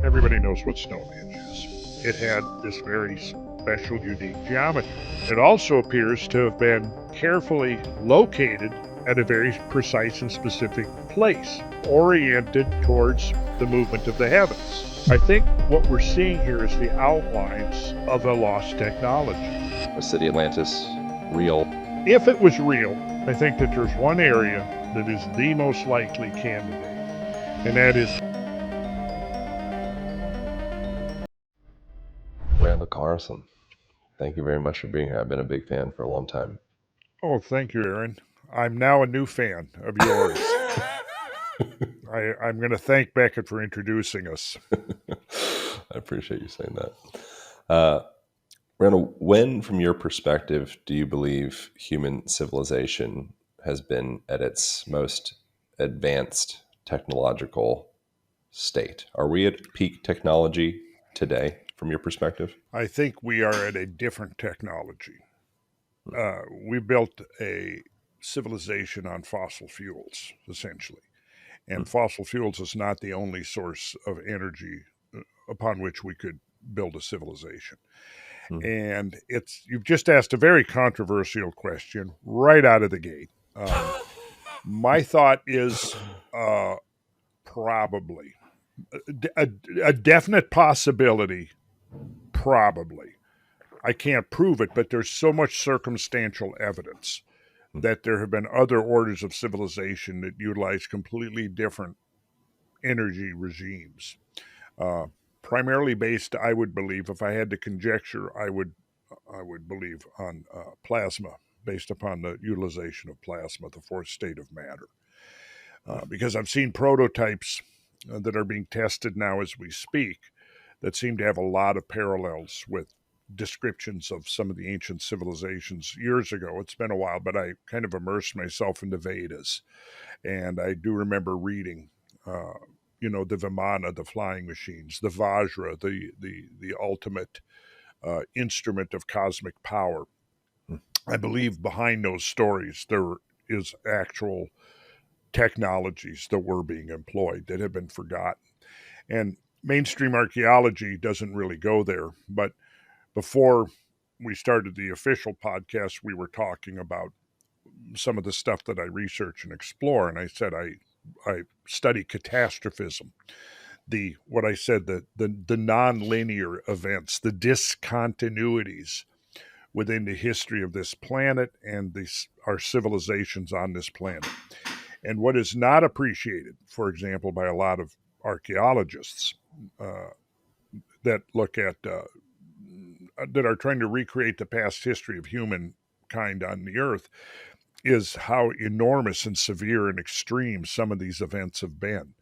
Everybody knows what Stonehenge is. It had this very special, unique geometry. It also appears to have been carefully located at a very precise and specific place, oriented towards the movement of the heavens. I think what we're seeing here is the outlines of a lost technology. Was city Atlantis real? If it was real, I think that there's one area that is the most likely candidate, and that is Randall Carlson. Thank you very much for being here. I've been a big fan for a long time. Oh, thank you, Aaron. I'm now a new fan of yours. I'm going to thank Beckett for introducing us. I appreciate you saying that. Randall, when, from your perspective, do you believe human civilization has been at its most advanced technological state? Are we at peak technology today, from your perspective? I think we are at a different technology. We built a civilization on fossil fuels, essentially. And fossil fuels is not the only source of energy upon which we could build a civilization. And you've just asked a very controversial question right out of the gate. My thought is probably a definite possibility. Probably, I can't prove it, but there's so much circumstantial evidence that there have been other orders of civilization that utilize completely different energy regimes. Primarily based, I would believe, if I had to conjecture, I would believe on plasma, based upon the utilization of plasma, the fourth state of matter. Because I've seen prototypes that are being tested now as we speak that seem to have a lot of parallels with descriptions of some of the ancient civilizations years ago. It's been a while, but I kind of immersed myself in the Vedas, and I do remember reading the Vimana, the flying machines, the Vajra, the ultimate instrument of cosmic power. I believe behind those stories there is actual technologies that were being employed that have been forgotten. And mainstream archaeology doesn't really go there. But before we started the official podcast, we were talking about some of the stuff that I research and explore. And I said I study catastrophism, the non-linear events, the discontinuities within the history of this planet and our civilizations on this planet. And what is not appreciated, for example, by a lot of archaeologists that look at that are trying to recreate the past history of humankind on the earth, is how enormous and severe and extreme some of these events have been.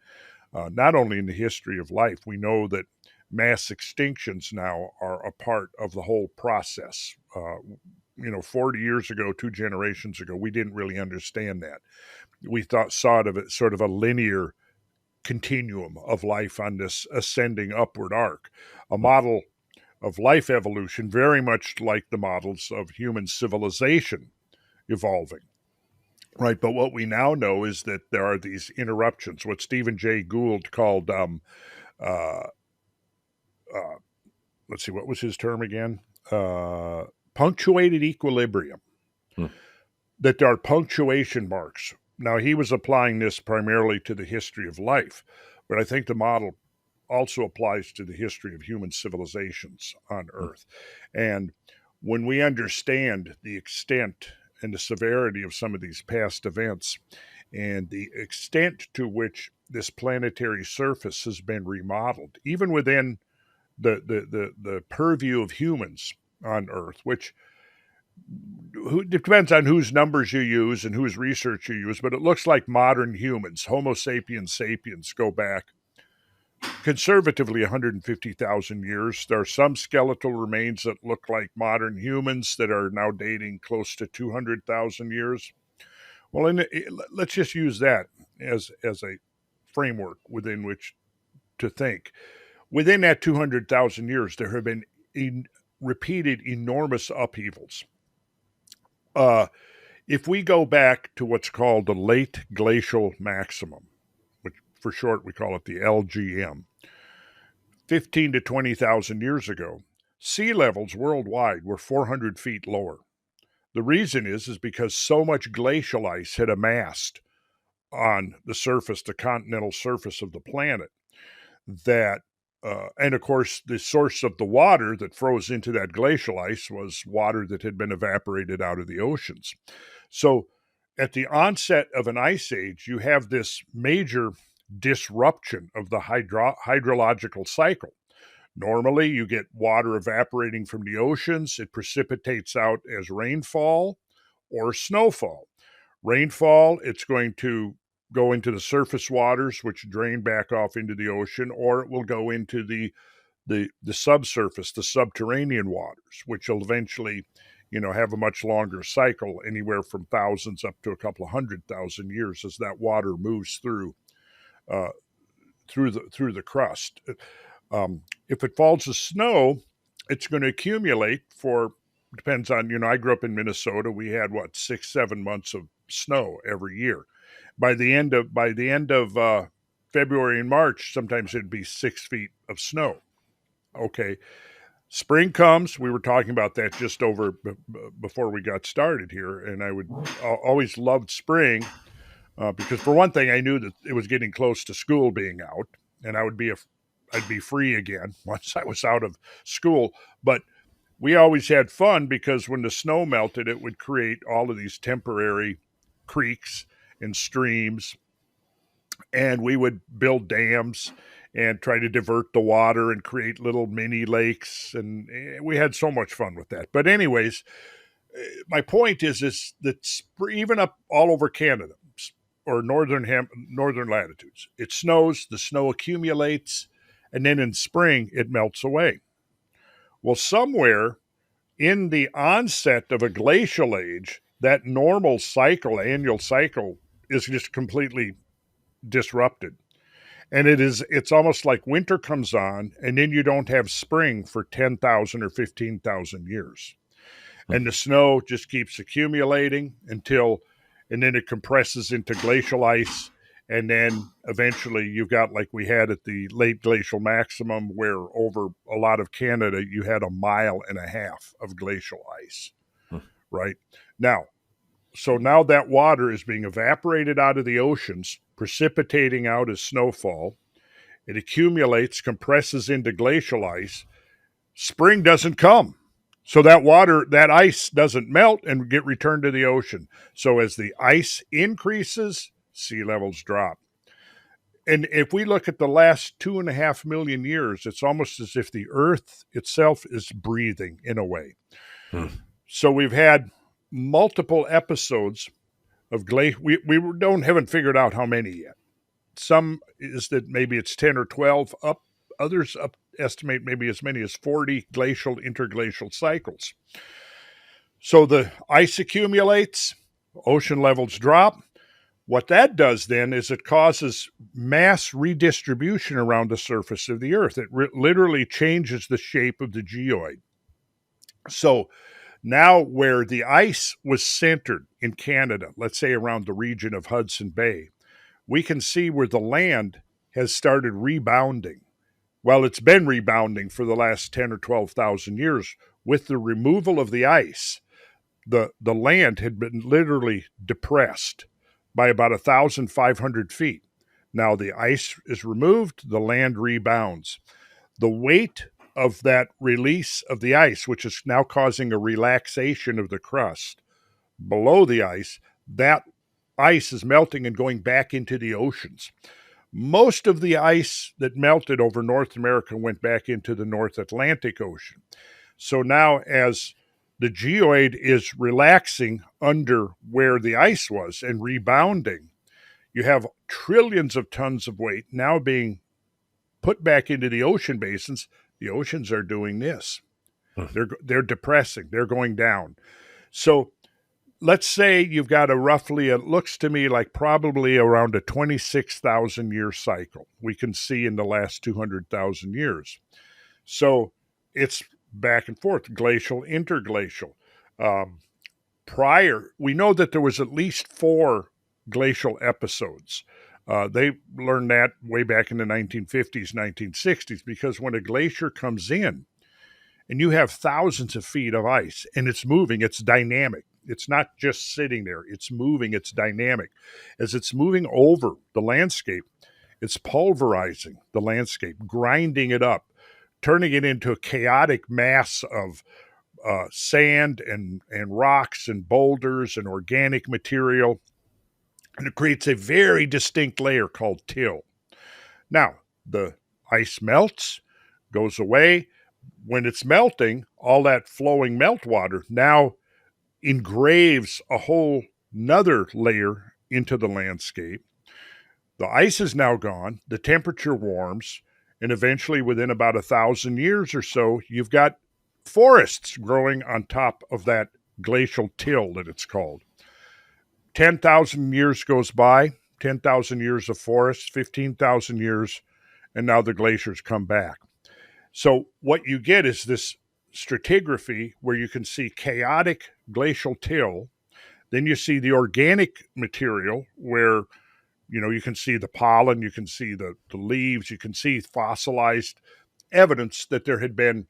Not only in the history of life, we know that mass extinctions now are a part of the whole process. 40 years ago, 2 generations ago, we didn't really understand that. We saw it as sort of a linear continuum of life on this ascending upward arc, a model of life evolution very much like the models of human civilization evolving. Right, but what we now know is that there are these interruptions, what Stephen Jay Gould called, let's see, what was his term again? Punctuated equilibrium. That there are punctuation marks. Now, he was applying this primarily to the history of life, but I think the model also applies to the history of human civilizations on Earth. And when we understand the extent and the severity of some of these past events and the extent to which this planetary surface has been remodeled, even within the purview of humans on Earth, which it depends on whose numbers you use and whose research you use, but it looks like modern humans, Homo sapiens sapiens, go back conservatively 150,000 years. There are some skeletal remains that look like modern humans that are now dating close to 200,000 years. Well, let's just use that as a framework within which to think. Within that 200,000 years, there have been repeated enormous upheavals. If we go back to what's called the late glacial maximum, which for short we call it the LGM, 15 to 20,000 years ago, sea levels worldwide were 400 feet lower. The reason is because so much glacial ice had amassed on the surface, the continental surface of the planet, that, and of course, the source of the water that froze into that glacial ice was water that had been evaporated out of the oceans. So at the onset of an ice age, you have this major disruption of the hydrological cycle. Normally, you get water evaporating from the oceans. It precipitates out as rainfall or snowfall. Rainfall, it's going to go into the surface waters, which drain back off into the ocean, or it will go into the subsurface, the subterranean waters, which will eventually, have a much longer cycle, anywhere from thousands up to a couple of 100,000 years, as that water moves through the crust. If it falls as snow, it's going to accumulate for, depends on, I grew up in Minnesota. We had 6-7 months of snow every year. By the end of February and March, sometimes it'd be 6 feet of snow. Okay. Spring comes. We were talking about that just before we got started here, and I would always loved spring because, for one thing, I knew that it was getting close to school being out, and I'd be free again once I was out of school. But we always had fun because when the snow melted, it would create all of these temporary creeks and streams, and we would build dams and try to divert the water and create little mini lakes, and we had so much fun with that. But anyways, my point is that even up all over Canada or northern latitudes, it snows, the snow accumulates, and then in spring it melts away. Well, somewhere in the onset of a glacial age, that normal annual cycle, is just completely disrupted. And it's almost like winter comes on, and then you don't have spring for 10,000 or 15,000 years. And the snow just keeps accumulating and then it compresses into glacial ice. And then eventually you've got, like we had at the late glacial maximum, where over a lot of Canada, you had 1.5 miles of glacial ice, right? So now that water is being evaporated out of the oceans, precipitating out as snowfall. It accumulates, compresses into glacial ice. Spring doesn't come. So that ice doesn't melt and get returned to the ocean. So as the ice increases, sea levels drop. And if we look at the last 2.5 million years, it's almost as if the Earth itself is breathing in a way. So we've had multiple episodes of glacial. We haven't figured out how many yet. Some is that maybe it's 10 or 12 up. Others estimate maybe as many as 40 glacial interglacial cycles. So the ice accumulates, ocean levels drop. What that does then is it causes mass redistribution around the surface of the Earth. It literally changes the shape of the geoid. So now where the ice was centered in Canada, let's say around the region of Hudson Bay, we can see where the land has started rebounding. Well, it's been rebounding for the last 10 or 12,000 years. With the removal of the ice, the land had been literally depressed by about 1,500 feet. Now the ice is removed, the land rebounds. The weight of that release of the ice, which is now causing a relaxation of the crust below the ice, that ice is melting and going back into the oceans. Most of the ice that melted over North America went back into the North Atlantic Ocean. So now as the geoid is relaxing under where the ice was and rebounding, you have trillions of tons of weight now being put back into the ocean basins. The oceans are doing this. They're depressing. They're going down. So let's say you've got it looks to me like probably around a 26,000 year cycle we can see in the last 200,000 years. So it's back and forth, glacial, interglacial. We know that there was at least 4 glacial episodes They learned that way back in the 1950s, 1960s, because when a glacier comes in and you have thousands of feet of ice and it's moving, it's dynamic. It's not just sitting there, it's moving, it's dynamic. As it's moving over the landscape, it's pulverizing the landscape, grinding it up, turning it into a chaotic mass of sand and rocks and boulders and organic material. And it creates a very distinct layer called till. Now, the ice melts, goes away. When it's melting, all that flowing meltwater now engraves a whole nother layer into the landscape. The ice is now gone, the temperature warms, and eventually within about 1,000 years or so, you've got forests growing on top of that glacial till that it's called. 10,000 years goes by, 10,000 years of forest, 15,000 years, and now the glaciers come back. So what you get is this stratigraphy where you can see chaotic glacial till. Then you see the organic material where, you can see the pollen, you can see the leaves, you can see fossilized evidence that there had been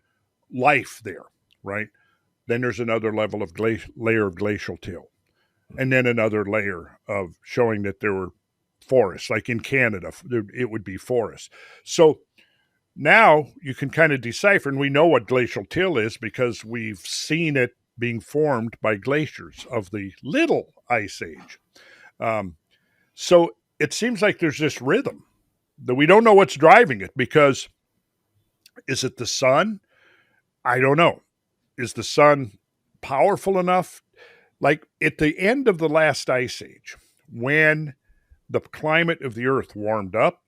life there, right? Then there's another level of layer of glacial till. And then another layer of showing that there were forests, like in Canada, it would be forests. So now you can kind of decipher, and we know what glacial till is because we've seen it being formed by glaciers of the Little Ice Age. So it seems like there's this rhythm that we don't know what's driving it, because is it the sun? I don't know. Is the sun powerful enough? Like at the end of the last ice age, when the climate of the earth warmed up,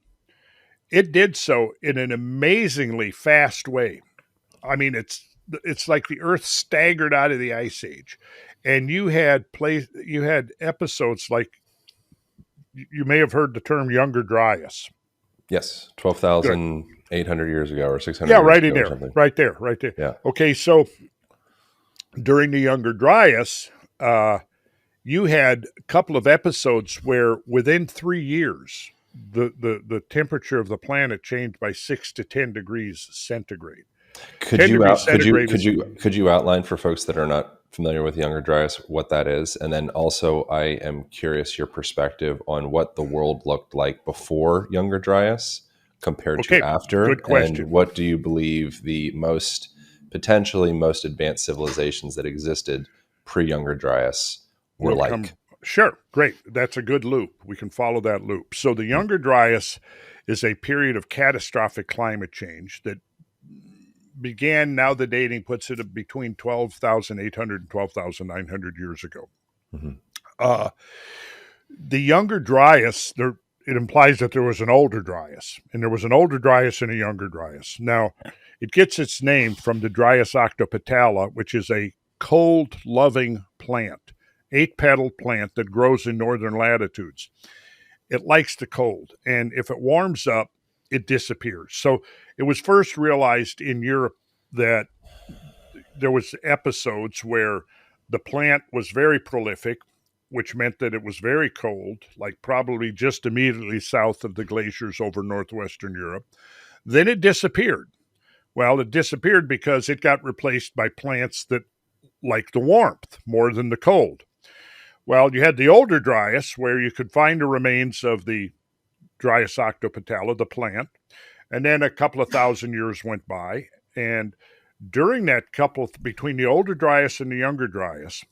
it did so in an amazingly fast way. I mean, it's like the earth staggered out of the ice age. And you had episodes like, you may have heard the term Younger Dryas. Yes, Good. 12,800 years ago or 600 Yeah, years right in ago or there. something. Right there. Yeah. Okay, so during the Younger Dryas, you had a couple of episodes where within 3 years, the temperature of the planet changed by 6 to 10 degrees centigrade. Could you outline for folks that are not familiar with Younger Dryas what that is? And then also, I am curious your perspective on what the world looked like before Younger Dryas compared to after. Good question. And what do you believe the potentially most advanced civilizations that existed pre-Younger Dryas were like? Sure, great. That's a good loop. We can follow that loop. So the Younger Dryas is a period of catastrophic climate change that began, now the dating puts it between 12,800 and 12,900 years ago. Mm-hmm. The Younger Dryas, it implies that there was an older Dryas, and there was an older Dryas and a Younger Dryas. Now, it gets its name from the Dryas octopetala, which is a cold-loving plant, 8-petaled plant that grows in northern latitudes. It likes the cold, and if it warms up, it disappears. So it was first realized in Europe that there was episodes where the plant was very prolific, which meant that it was very cold, like probably just immediately south of the glaciers over northwestern Europe. Then it disappeared. Well, it disappeared because it got replaced by plants that like the warmth more than the cold. Well, you had the older Dryas, where you could find the remains of the Dryas octopetala, the plant, and then a couple of thousand years went by, and during that between the older Dryas and the Younger Dryas,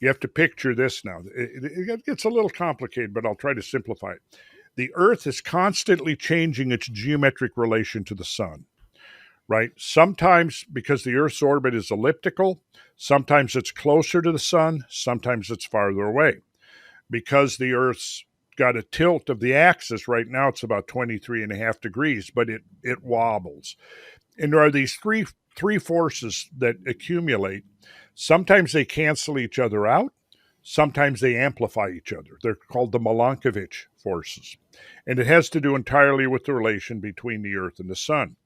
you have to picture this now. It gets a little complicated, but I'll try to simplify it. The Earth is constantly changing its geometric relation to the sun, right? Sometimes because the Earth's orbit is elliptical, sometimes it's closer to the sun, sometimes it's farther away. Because the Earth's got a tilt of the axis right now, it's about 23.5 degrees, but it wobbles. And there are these three forces that accumulate. Sometimes they cancel each other out. Sometimes they amplify each other. They're called the Milankovitch forces. And it has to do entirely with the relation between the Earth and the sun.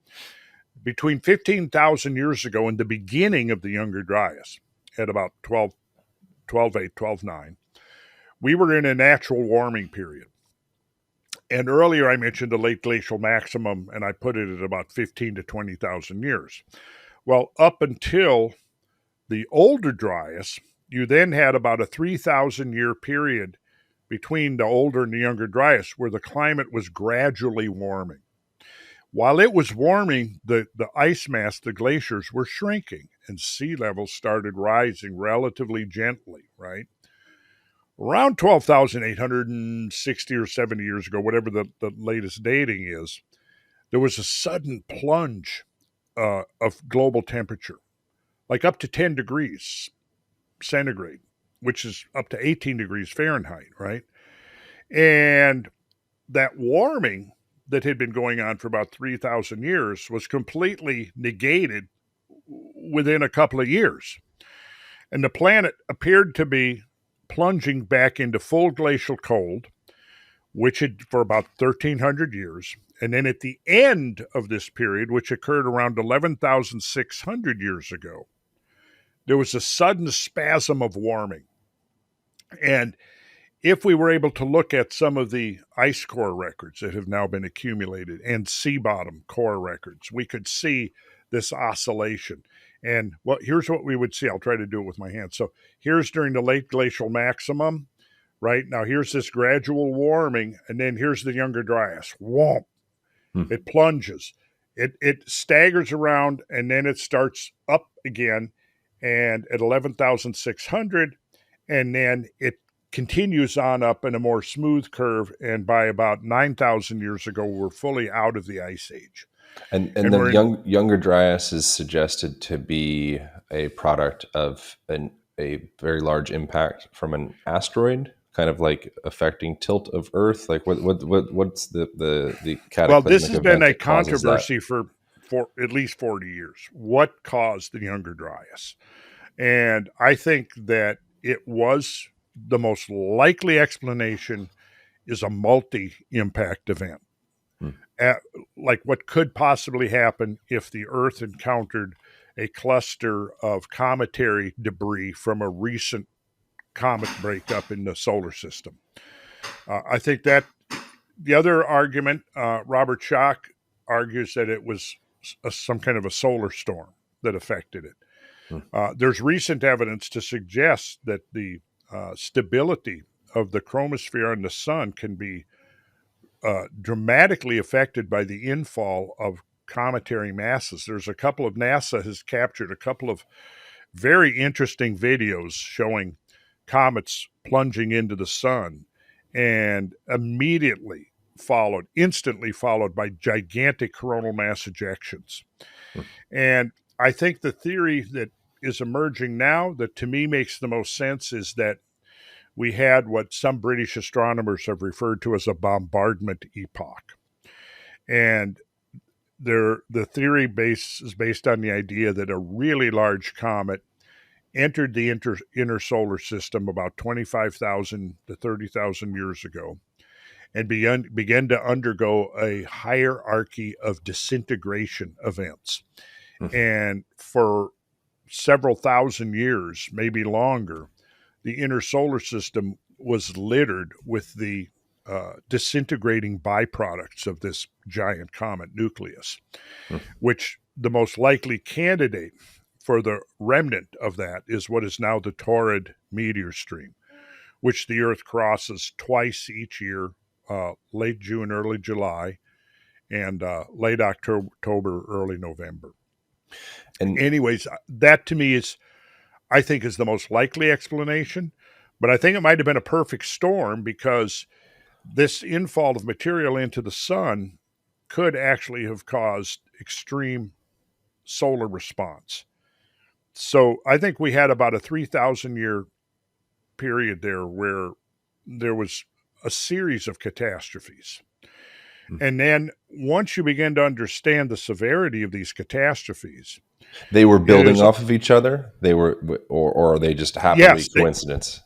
Between 15,000 years ago and the beginning of the Younger Dryas, at about 12.8, 12.9, we were in a natural warming period. And earlier I mentioned the late glacial maximum, and I put it at about 15 to 20,000 years. Well, up until the older Dryas, you then had about a 3,000-year period between the older and the younger Dryas where the climate was gradually warming. While it was warming, the ice mass, the glaciers, were shrinking, and sea levels started rising relatively gently, right? Around 12,860 or 70 years ago, whatever the latest dating is, there was a sudden plunge of global temperature, like up to 10 degrees centigrade, which is up to 18 degrees Fahrenheit, right? And that warming that had been going on for about 3,000 years was completely negated within a couple of years. And the planet appeared to be plunging back into full glacial cold, which had for about 1,300 years. And then at the end of this period, which occurred around 11,600 years ago, there was a sudden spasm of warming. And if we were able to look at some of the ice core records that have now been accumulated and sea bottom core records, we could see this oscillation. And well, here's what we would see. I'll try to do it with my hands. So here's during the late glacial maximum, right? Now here's this gradual warming, and then here's the younger Dryas. Whoomp. It plunges. It staggers around, and then it starts up again, and at 11,600, and then it continues on up in a more smooth curve, and by about 9,000 years ago, we're fully out of the ice age. And we're the younger Dryas is suggested to be a product of a very large impact from an asteroid, kind of like affecting tilt of Earth. Like what's the cataclysmic well, this has been event a that causes that? controversy for at least 40 years. What caused the younger Dryas? And I think that it was the most likely explanation is a multi-impact event. Like what could possibly happen if the Earth encountered a cluster of cometary debris from a recent comet breakup in the solar system. I think that the other argument, Robert Schoch argues that it was some kind of a solar storm that affected it. There's recent evidence to suggest that the stability of the chromosphere and the sun can be dramatically affected by the infall of cometary masses. There's a couple of NASA has captured a couple of very interesting videos showing comets plunging into the sun, and instantly followed by gigantic coronal mass ejections. And I think the theory that is emerging now that to me makes the most sense is that we had what some British astronomers have referred to as a bombardment epoch. And the theory is based on the idea that a really large comet entered the inner solar system about 25,000 to 30,000 years ago and began to undergo a hierarchy of disintegration events. And for several thousand years, maybe longer, the inner solar system was littered with the disintegrating byproducts of this giant comet nucleus, which the most likely candidate for the remnant of that is what is now the Taurid meteor stream, which the Earth crosses twice each year, late June, early July, and late October, early November. And anyways, that to me I think is the most likely explanation, but I think it might have been a perfect storm because this infall of material into the sun could actually have caused extreme solar response. So I think we had about a 3,000 year period there where there was a series of catastrophes. And then once you begin to understand the severity of these catastrophes, they were building off of each other. They were, or they just happened to be coincidence.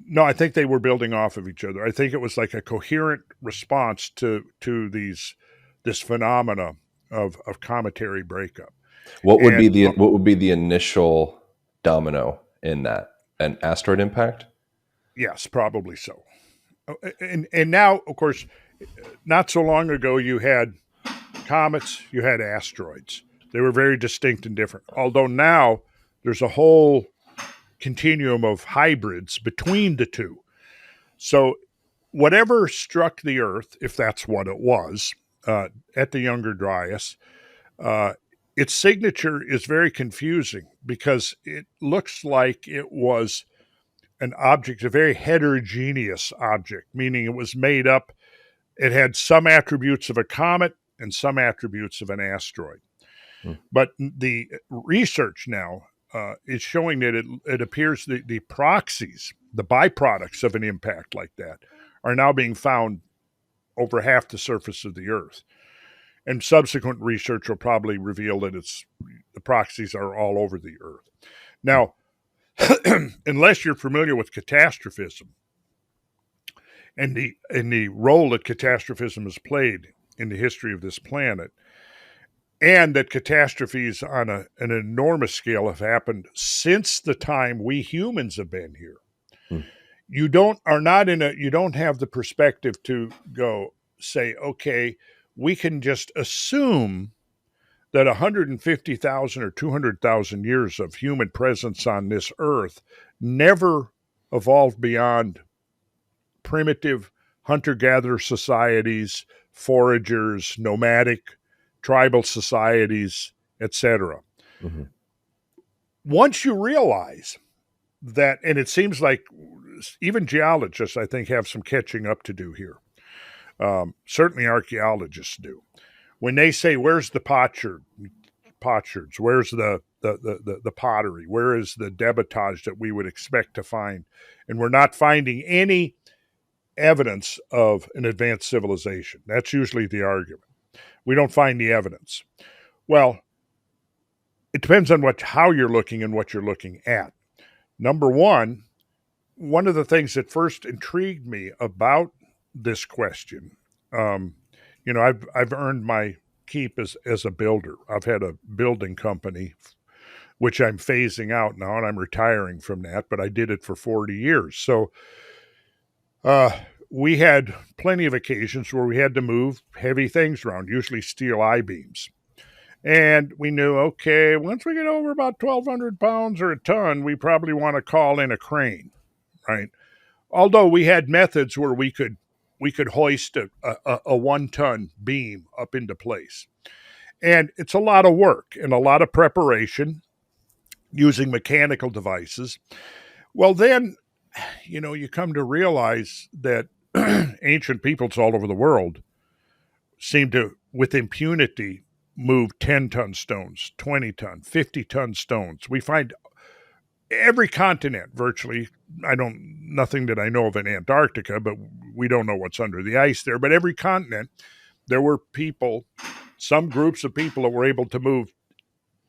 No, I think they were building off of each other. I think it was like a coherent response to this phenomena of cometary breakup. What would be the initial domino in that? An asteroid impact? Yes, probably so. And now, of course, Not so long ago, you had comets, you had asteroids. They were very distinct and different. Although now there's a whole continuum of hybrids between the two. So whatever struck the Earth, if that's what it was, at the Younger Dryas, uh, its signature is very confusing because it looks like it was an object, a very heterogeneous object, meaning it was made up. It had some attributes of a comet and some attributes of an asteroid. Hmm. But the research now is showing that it appears the proxies, the byproducts of an impact like that, are now being found over half the surface of the Earth. And subsequent research will probably reveal that the proxies are all over the Earth. Now, unless you're familiar with catastrophism and the role that catastrophism has played in the history of this planet, and that catastrophes on an enormous scale have happened since the time we humans have been here. Hmm. You don't have the perspective to go say, okay, we can just assume that 150,000 or 200,000 years of human presence on this earth never evolved beyond primitive hunter-gatherer societies, foragers, nomadic tribal societies, etc. Mm-hmm. Once you realize that, and it seems like even geologists, I think, have some catching up to do here. Certainly archaeologists do. When they say, where's the potsherds, where's the pottery, where is the debitage that we would expect to find? And we're not finding any evidence of an advanced civilization. That's usually the argument. We don't find the evidence. Well, it depends on how you're looking and what you're looking at. Number one of the things that first intrigued me about this question, I've earned my keep as a builder. I've had a building company, which I'm phasing out now, and I'm retiring from that, but I did it for 40 years. So we had plenty of occasions where we had to move heavy things around, usually steel I-beams. And we knew, okay, once we get over about 1,200 pounds or a ton, we probably want to call in a crane, right? Although we had methods where we could hoist a 1-ton beam up into place. And it's a lot of work and a lot of preparation using mechanical devices. Well, then, you come to realize that ancient peoples all over the world seem to, with impunity, move 10-ton stones, 20-ton, 50-ton stones. We find every continent virtually. Nothing that I know of in Antarctica, but we don't know what's under the ice there. But every continent, there were people, some groups of people that were able to move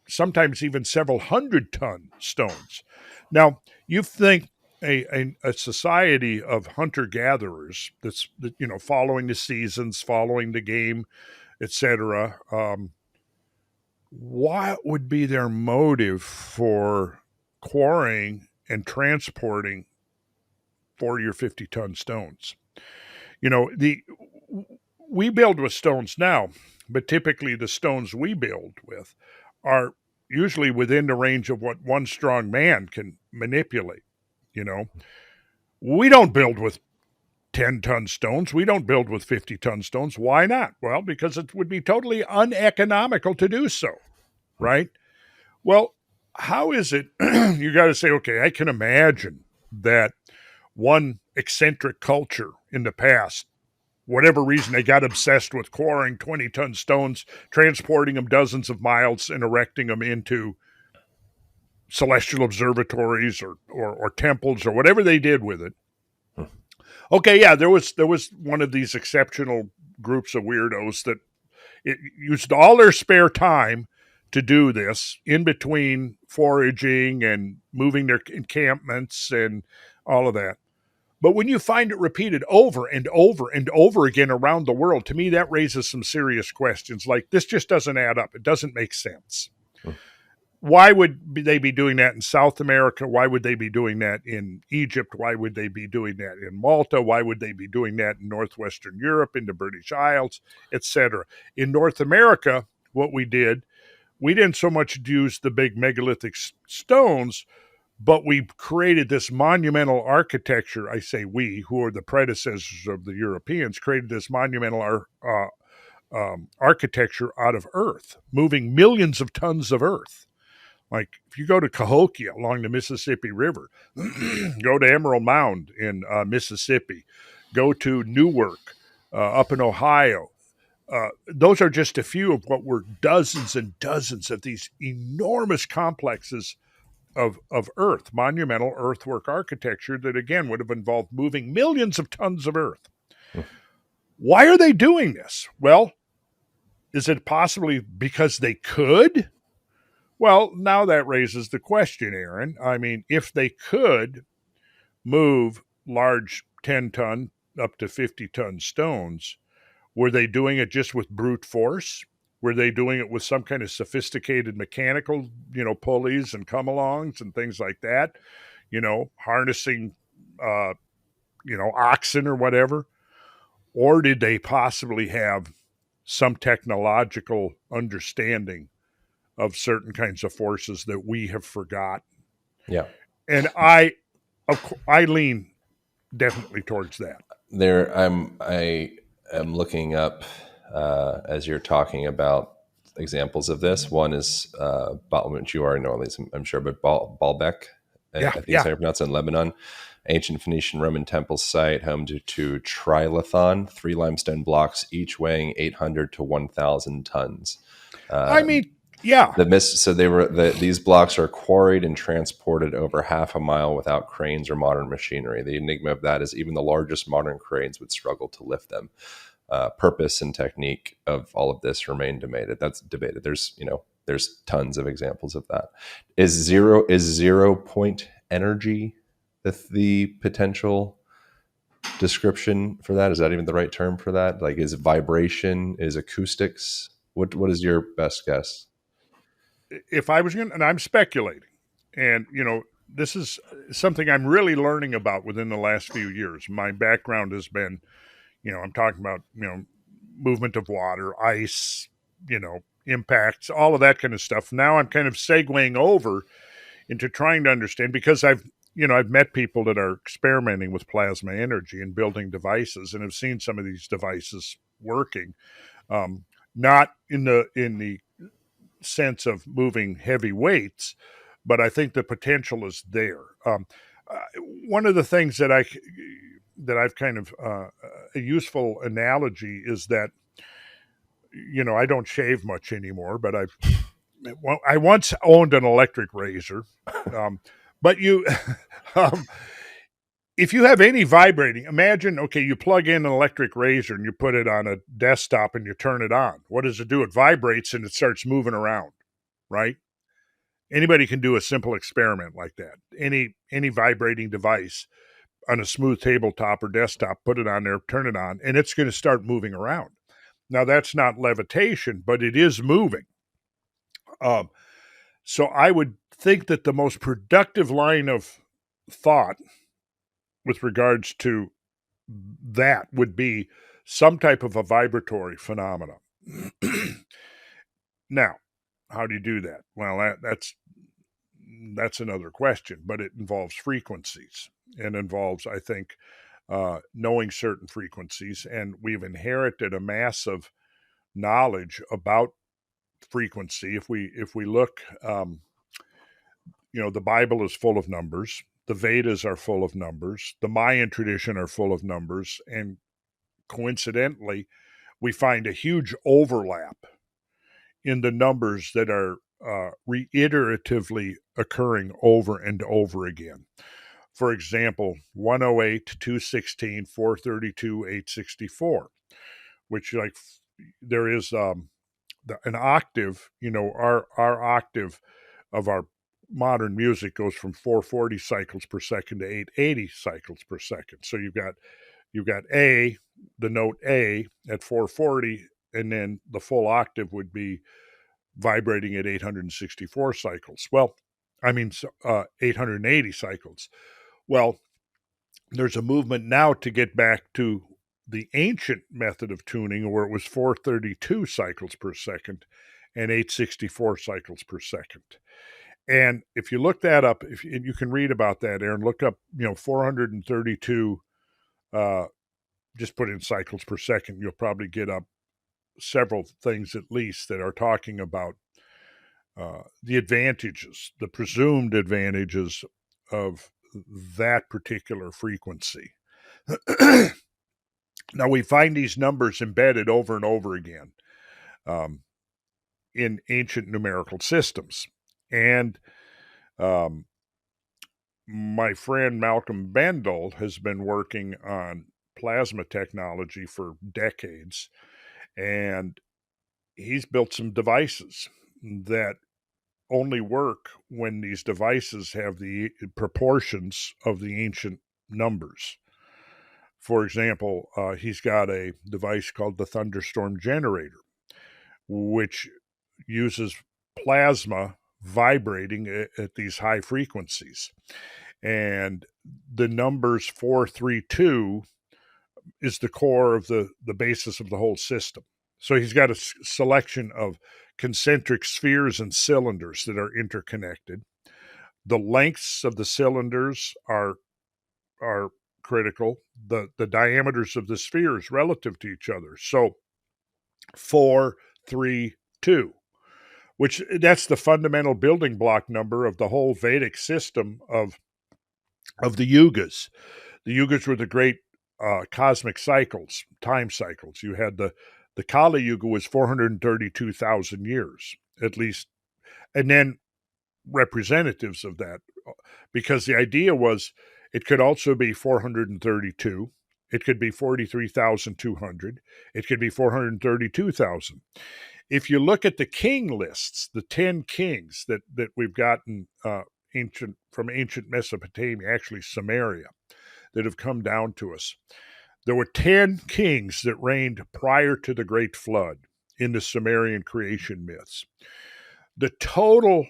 sometimes even several 100-ton stones. Now, you think a society of hunter-gatherers that's following the seasons, following the game, etc. What would be their motive for quarrying and transporting 40 or 50-ton stones? We build with stones now, but typically the stones we build with are usually within the range of what one strong man can manipulate. We don't build with 10-ton stones. We don't build with 50-ton stones. Why not? Well, because it would be totally uneconomical to do so, right? Well, how is it? You got to say, okay, I can imagine that one eccentric culture in the past, whatever reason, they got obsessed with quarrying 20-ton stones, transporting them dozens of miles, and erecting them into celestial observatories or temples or whatever they did with it. Okay, yeah, there was one of these exceptional groups of weirdos that used all their spare time to do this in between foraging and moving their encampments and all of that. But when you find it repeated over and over and over again around the world, to me, that raises some serious questions. Like, this just doesn't add up. It doesn't make sense. why would they be doing that in South America? Why would they be doing that in Egypt? Why would they be doing that in Malta? Why would they be doing that in northwestern Europe, in the British Isles, etc.? In North America, what we didn't so much use the big megalithic stones, but we created this monumental architecture. I say we, who are the predecessors of the Europeans, created this monumental architecture out of earth, moving millions of tons of earth. Like if you go to Cahokia along the Mississippi River, go to Emerald Mound in Mississippi, go to Newark up in Ohio. Those are just a few of what were dozens and dozens of these enormous complexes of earth, monumental earthwork architecture that again would have involved moving millions of tons of earth. Why are they doing this? Well, is it possibly because they could? Well, now that raises the question, Aaron. I mean, if they could move large 10-ton up to 50-ton stones, were they doing it just with brute force? Were they doing it with some kind of sophisticated mechanical, pulleys and come-alongs and things like that? Harnessing, oxen or whatever? Or did they possibly have some technological understanding of certain kinds of forces that we have forgotten? Yeah. And I lean definitely towards that. I am looking up as you're talking about examples of this. One is which you already know, at least I'm sure, but Baalbek, I think it's how you pronounce it, in Lebanon. Ancient Phoenician Roman temple site, home to trilithon, 3 limestone blocks, each weighing 800 to 1,000 tons. Yeah. These blocks are quarried and transported over half a mile without cranes or modern machinery. The enigma of that is even the largest modern cranes would struggle to lift them. Purpose and technique of all of this remain debated. That's debated. There's tons of examples of that. Is zero point energy the potential description for that? Is that even the right term for that? Like, is vibration, is acoustics? What is your best guess? If I was going to, and I'm speculating, and, this is something I'm really learning about within the last few years. My background has been, I'm talking about, movement of water, ice, impacts, all of that kind of stuff. Now I'm kind of segueing over into trying to understand, because I've met people that are experimenting with plasma energy and building devices, and have seen some of these devices working. Not in the sense of moving heavy weights, but I think the potential is there. One of the things that I've kind of a useful analogy is that, I don't shave much anymore, but I once owned an electric razor. But if you have any vibrating, imagine, okay, you plug in an electric razor and you put it on a desktop and you turn it on. What does it do? It vibrates and it starts moving around, right? Anybody can do a simple experiment like that. Any vibrating device on a smooth tabletop or desktop, put it on there, turn it on, and it's going to start moving around. Now, that's not levitation, but it is moving. So I would think that the most productive line of thought with regards to that would be some type of a vibratory phenomena. Now, how do you do that? Well, that's another question, but it involves frequencies and involves, I think, knowing certain frequencies. And we've inherited a massive knowledge about frequency. If we look, the Bible is full of numbers. The Vedas are full of numbers. The Mayan tradition are full of numbers. And coincidentally, we find a huge overlap in the numbers that are reiteratively occurring over and over again. For example, 108, 216, 432, 864, which, like, there is an octave, our octave of our modern music goes from 440 cycles per second to 880 cycles per second. So you've got A, the note A at 440, and then the full octave would be vibrating at 864 cycles. Well, 880 cycles. Well, there's a movement now to get back to the ancient method of tuning where it was 432 cycles per second and 864 cycles per second. And if you look that up, if you can read about that, Aaron, look up, 432, just put in cycles per second, you'll probably get up several things at least that are talking about the advantages, the presumed advantages of that particular frequency. Now, we find these numbers embedded over and over again in ancient numerical systems. And my friend Malcolm Bendel has been working on plasma technology for decades, and he's built some devices that only work when these devices have the proportions of the ancient numbers. For example, he's got a device called the thunderstorm generator, which uses plasma vibrating at these high frequencies. And the numbers 432 is the core of the basis of the whole system. So he's got a selection of concentric spheres and cylinders that are interconnected. The lengths of the cylinders are critical. The diameters of the spheres relative to each other. So 4, 3, 2, which that's the fundamental building block number of the whole Vedic system of the yugas. The yugas were the great cosmic cycles, time cycles. You had the Kali Yuga was 432,000 years, at least, and then representatives of that, because the idea was it could also be 432, it could be 43,200, it could be 432,000. If you look at the king lists, the 10 kings that we've gotten from ancient Mesopotamia, actually Samaria, that have come down to us, there were 10 kings that reigned prior to the Great Flood in the Sumerian creation myths. The total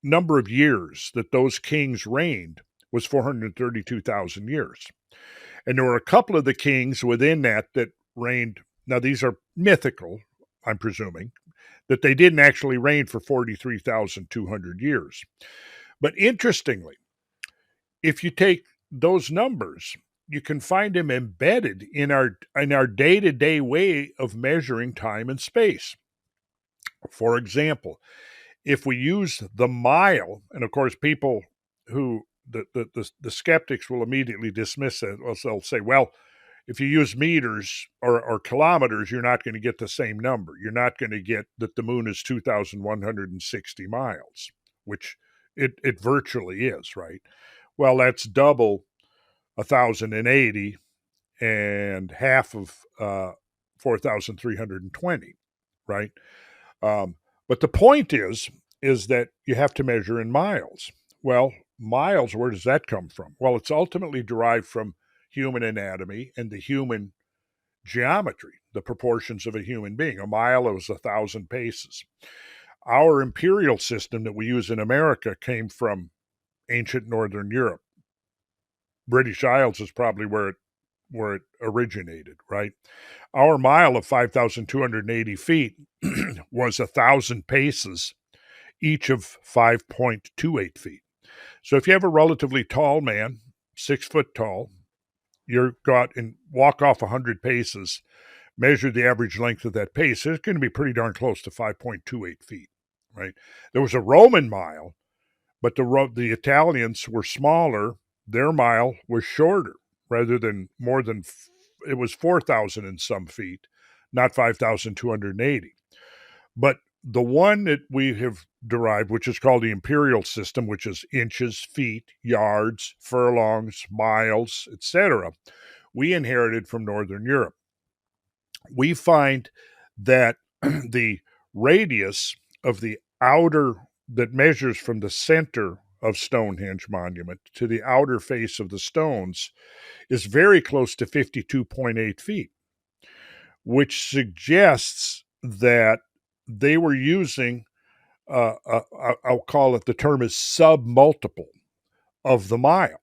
number of years that those kings reigned was 432,000 years. And there were a couple of the kings within that reigned, now these are mythical, I'm presuming, that they didn't actually reign for 43,200 years. But interestingly, if you take those numbers, you can find them embedded in our day-to-day way of measuring time and space. For example, if we use the mile, and of course people who, the skeptics will immediately dismiss it. They'll say, well, if you use meters or kilometers, you're not going to get the same number. You're not going to get that the moon is 2,160 miles, which it virtually is, right? Well, that's double 1,080 and half of 4,320, right? But the point is that you have to measure in miles. Well, miles, where does that come from? Well, it's ultimately derived from human anatomy and the human geometry, the proportions of a human being. A mile is 1,000 paces. Our imperial system that we use in America came from ancient Northern Europe. British Isles is probably where it originated, right? Our mile of 5,280 feet was 1,000 paces, each of 5.28 feet. So if you have a relatively tall man, 6 foot tall, you go out and walk off 100 paces, measure the average length of that pace, it's going to be pretty darn close to 5.28 feet, right? There was a Roman mile, but the Italians were smaller. Their mile was shorter, rather than it was 4,000 and some feet, not 5,280. But the one that we have derived, which is called the imperial system, which is inches, feet, yards, furlongs, miles, etc., we inherited from Northern Europe. We find that the radius of the outer, that measures from the center of Stonehenge Monument to the outer face of the stones, is very close to 52.8 feet, which suggests that they were using, I'll call it, the term is submultiple of the mile,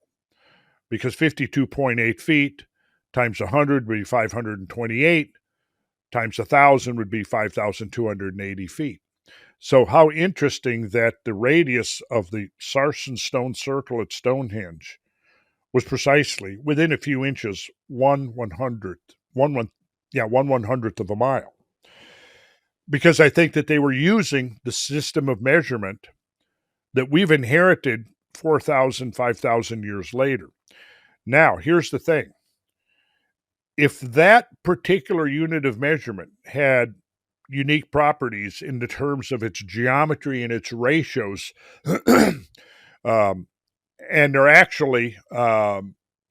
because 52.8 feet times 100 would be 528, times 1,000 would be 5,280 feet. So how interesting that the radius of the sarsen stone circle at Stonehenge was precisely within a few inches, one one hundredth of a mile. Because I think that they were using the system of measurement that we've inherited 4,000, 5,000 years later. Now, here's the thing. If that particular unit of measurement had unique properties in the terms of its geometry and its ratios, and they're actually,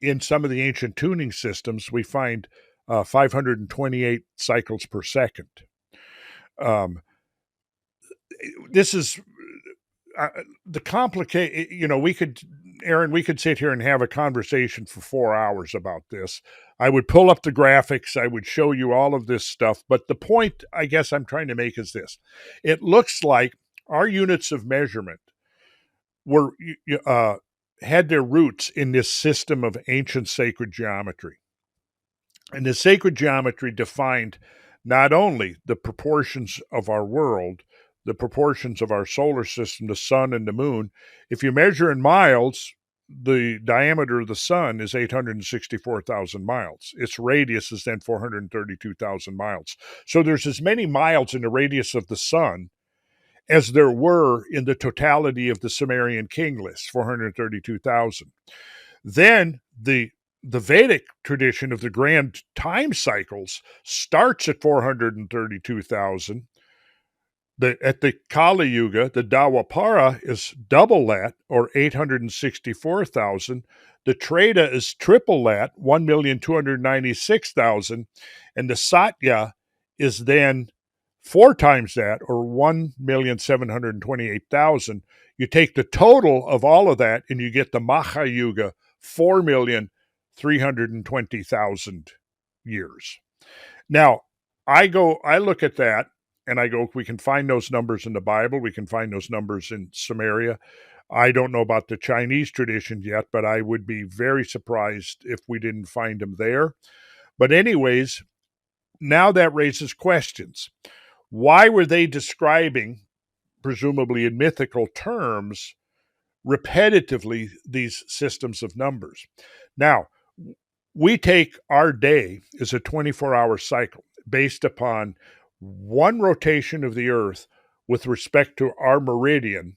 in some of the ancient tuning systems, we find 528 cycles per second. This is the complicate. Aaron, we could sit here and have a conversation for 4 hours about this. I would pull up the graphics. I would show you all of this stuff. But the point I guess I'm trying to make is this. It looks like our units of measurement were had their roots in this system of ancient sacred geometry. And the sacred geometry defined not only the proportions of our world, the proportions of our solar system, the sun and the moon. If you measure in miles, the diameter of the sun is 864,000 miles. Its radius is then 432,000 miles. So there's as many miles in the radius of the sun as there were in the totality of the Sumerian king list, 432,000. Then the Vedic tradition of the grand time cycles starts at 432,000. At the Kali Yuga, the Dwapara is double that, or 864,000. The Treta is triple that, 1,296,000. And the Satya is then 4 times that, or 1,728,000. You take the total of all of that and you get the Maha Yuga, 4,320,000 years. Now, I look at that and I go, we can find those numbers in the Bible. We can find those numbers in Sumeria. I don't know about the Chinese tradition yet, but I would be very surprised if we didn't find them there. But anyways, now that raises questions. Why were they describing, presumably in mythical terms, repetitively these systems of numbers? Now, we take our day as a 24-hour cycle based upon one rotation of the Earth with respect to our meridian,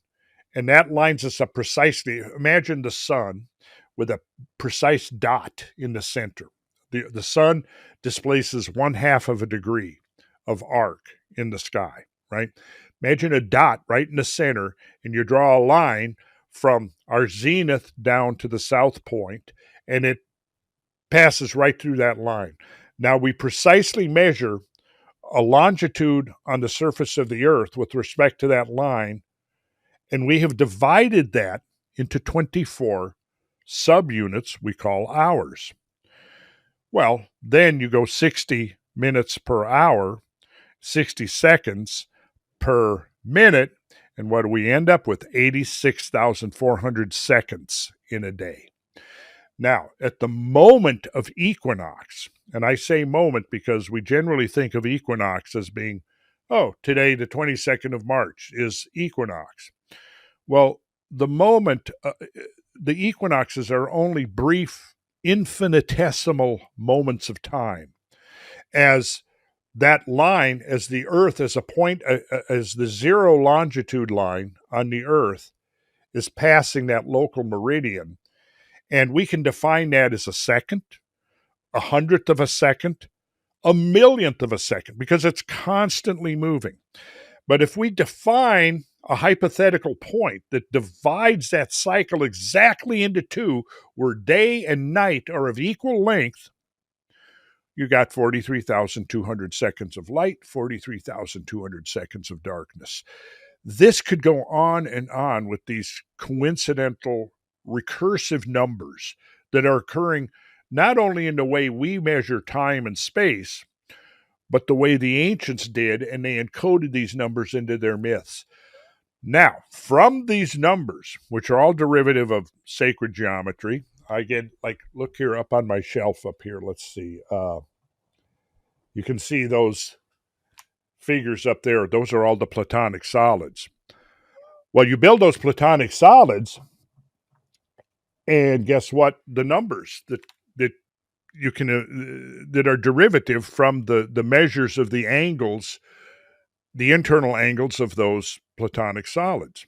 and that lines us up precisely. Imagine the sun with a precise dot in the center. The sun displaces 1/2 of a degree of arc in the sky, right? Imagine a dot right in the center, and you draw a line from our zenith down to the south point, and it passes right through that line. Now, we precisely measure a longitude on the surface of the Earth with respect to that line, and we have divided that into 24 subunits we call hours. Well, then you go 60 minutes per hour, 60 seconds per minute, and what do we end up with? 86,400 seconds in a day. Now, at the moment of equinox, and I say moment because we generally think of equinox as being, today, the 22nd of March, is equinox. Well, the equinoxes are only brief, infinitesimal moments of time. As that line, as the Earth, as a point, as the zero longitude line on the Earth is passing that local meridian, and we can define that as a second, 100th of a second, a millionth of a second, because it's constantly moving. But if we define a hypothetical point that divides that cycle exactly into two, where day and night are of equal length, you got 43,200 seconds of light, 43,200 seconds of darkness. This could go on and on with these coincidental recursive numbers that are occurring not only in the way we measure time and space, but the way the ancients did, and they encoded these numbers into their myths. Now, from these numbers, which are all derivative of sacred geometry, I get, like, look here up on my shelf up here. Let's see. You can see those figures up there. Those are all the platonic solids. Well, you build those platonic solids, and guess what? The numbers that you can that are derivative from the measures of the angles, the internal angles of those platonic solids.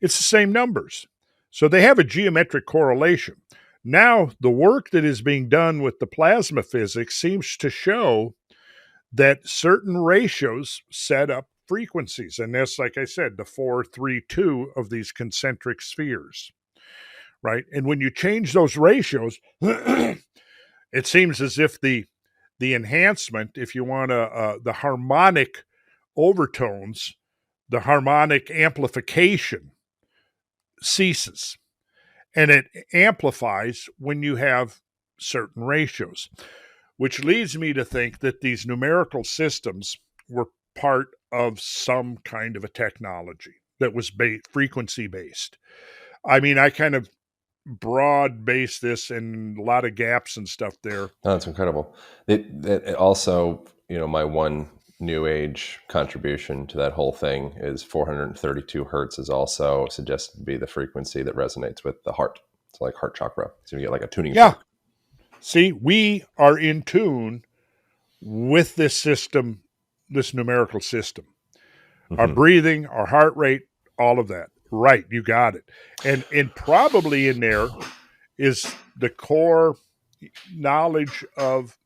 It's the same numbers. So they have a geometric correlation. Now, the work that is being done with the plasma physics seems to show that certain ratios set up frequencies. And that's, like I said, the 4-3-2 of these concentric spheres, right? And when you change those ratios, it seems as if the enhancement, if you want the harmonic overtones, the harmonic amplification ceases. And it amplifies when you have certain ratios, which leads me to think that these numerical systems were part of some kind of a technology that was frequency based. I mean, I kind of broad base this and a lot of gaps and stuff there. Oh, that's incredible. It also, my one new age contribution to that whole thing is 432 hertz is also suggested to be the frequency that resonates with the heart. It's like heart chakra. So you get like a tuning fork. See, we are in tune with this system, this numerical system. Mm-hmm. Our breathing, our heart rate, all of that. Right, you got it. And probably in there is the core knowledge of,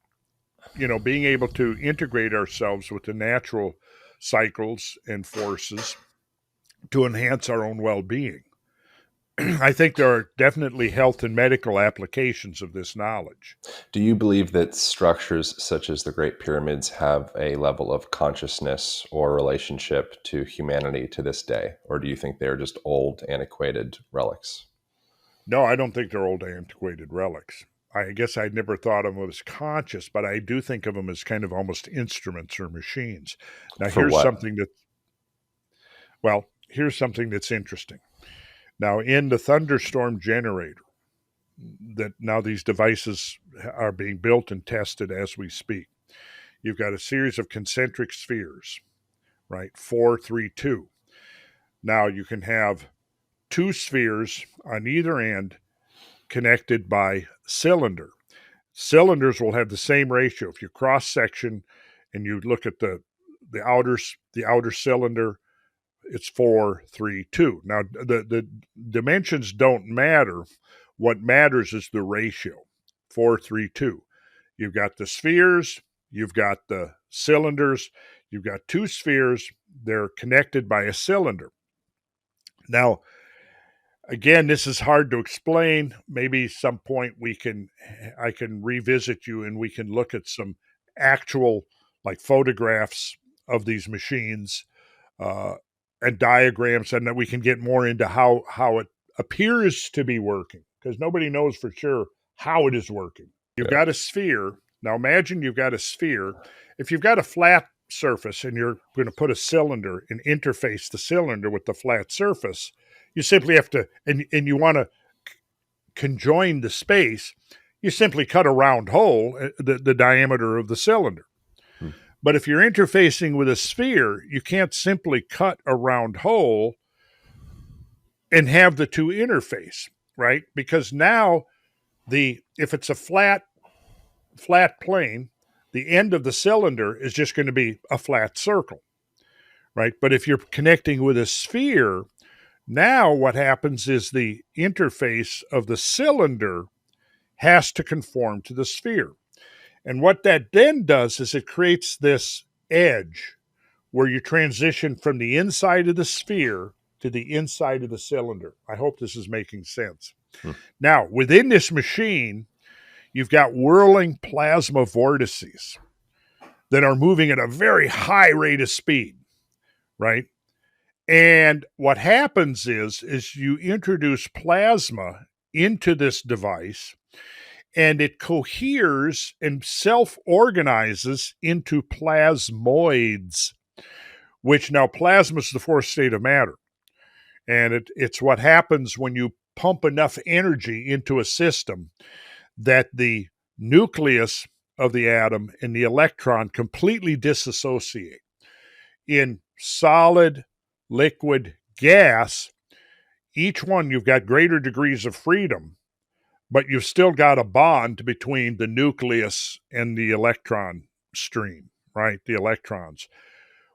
being able to integrate ourselves with the natural cycles and forces to enhance our own well-being. I think there are definitely health and medical applications of this knowledge. Do you believe that structures such as the Great Pyramids have a level of consciousness or relationship to humanity to this day? Or do you think they're just old, antiquated relics? No, I don't think they're old, antiquated relics. I guess I'd never thought of them as conscious, but I do think of them as kind of almost instruments or machines. Now, here's something that's interesting. Now, in the thunderstorm generator, that now these devices are being built and tested as we speak, you've got a series of concentric spheres, right? 4-3-2. Now, you can have two spheres on either end connected by cylinder. Cylinders will have the same ratio. If you cross section and you look at the outer cylinder, it's 4-3-2. Now, the dimensions don't matter. What matters is the ratio, 4-3-2. You've got the spheres, you've got the cylinders, you've got two spheres, they're connected by a cylinder. Now, again, this is hard to explain. Maybe some point I can revisit you and we can look at some actual like photographs of these machines, and diagrams, and that we can get more into how it appears to be working, because nobody knows for sure how it is working. You've got a sphere. Now imagine you've got a sphere. If you've got a flat surface and you're going to put a cylinder and interface the cylinder with the flat surface, you simply have to, and you want to conjoin the space, you simply cut a round hole, the diameter of the cylinder. But if you're interfacing with a sphere, you can't simply cut a round hole and have the two interface, right? Because now if it's a flat plane, the end of the cylinder is just going to be a flat circle, right? But if you're connecting with a sphere, now what happens is the interface of the cylinder has to conform to the sphere. And what that then does is it creates this edge where you transition from the inside of the sphere to the inside of the cylinder. I hope this is making sense. Now, within this machine, you've got whirling plasma vortices that are moving at a very high rate of speed, right? And what happens is you introduce plasma into this device, and it coheres and self-organizes into plasmoids, which now plasma is the fourth state of matter. And it's what happens when you pump enough energy into a system that the nucleus of the atom and the electron completely disassociate. In solid, liquid, gas, each one you've got greater degrees of freedom, but you've still got a bond between the nucleus and the electron stream, right? The electrons.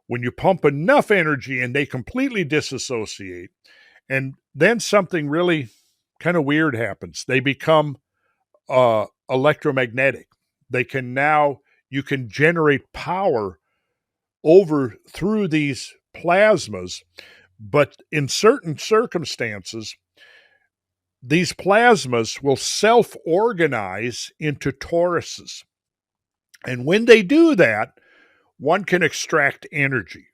When you pump enough energy and they completely disassociate, and then something really kind of weird happens. They become electromagnetic. They can now, you can generate power over through these plasmas, but in certain circumstances, these plasmas will self-organize into toruses. And when they do that, one can extract energy.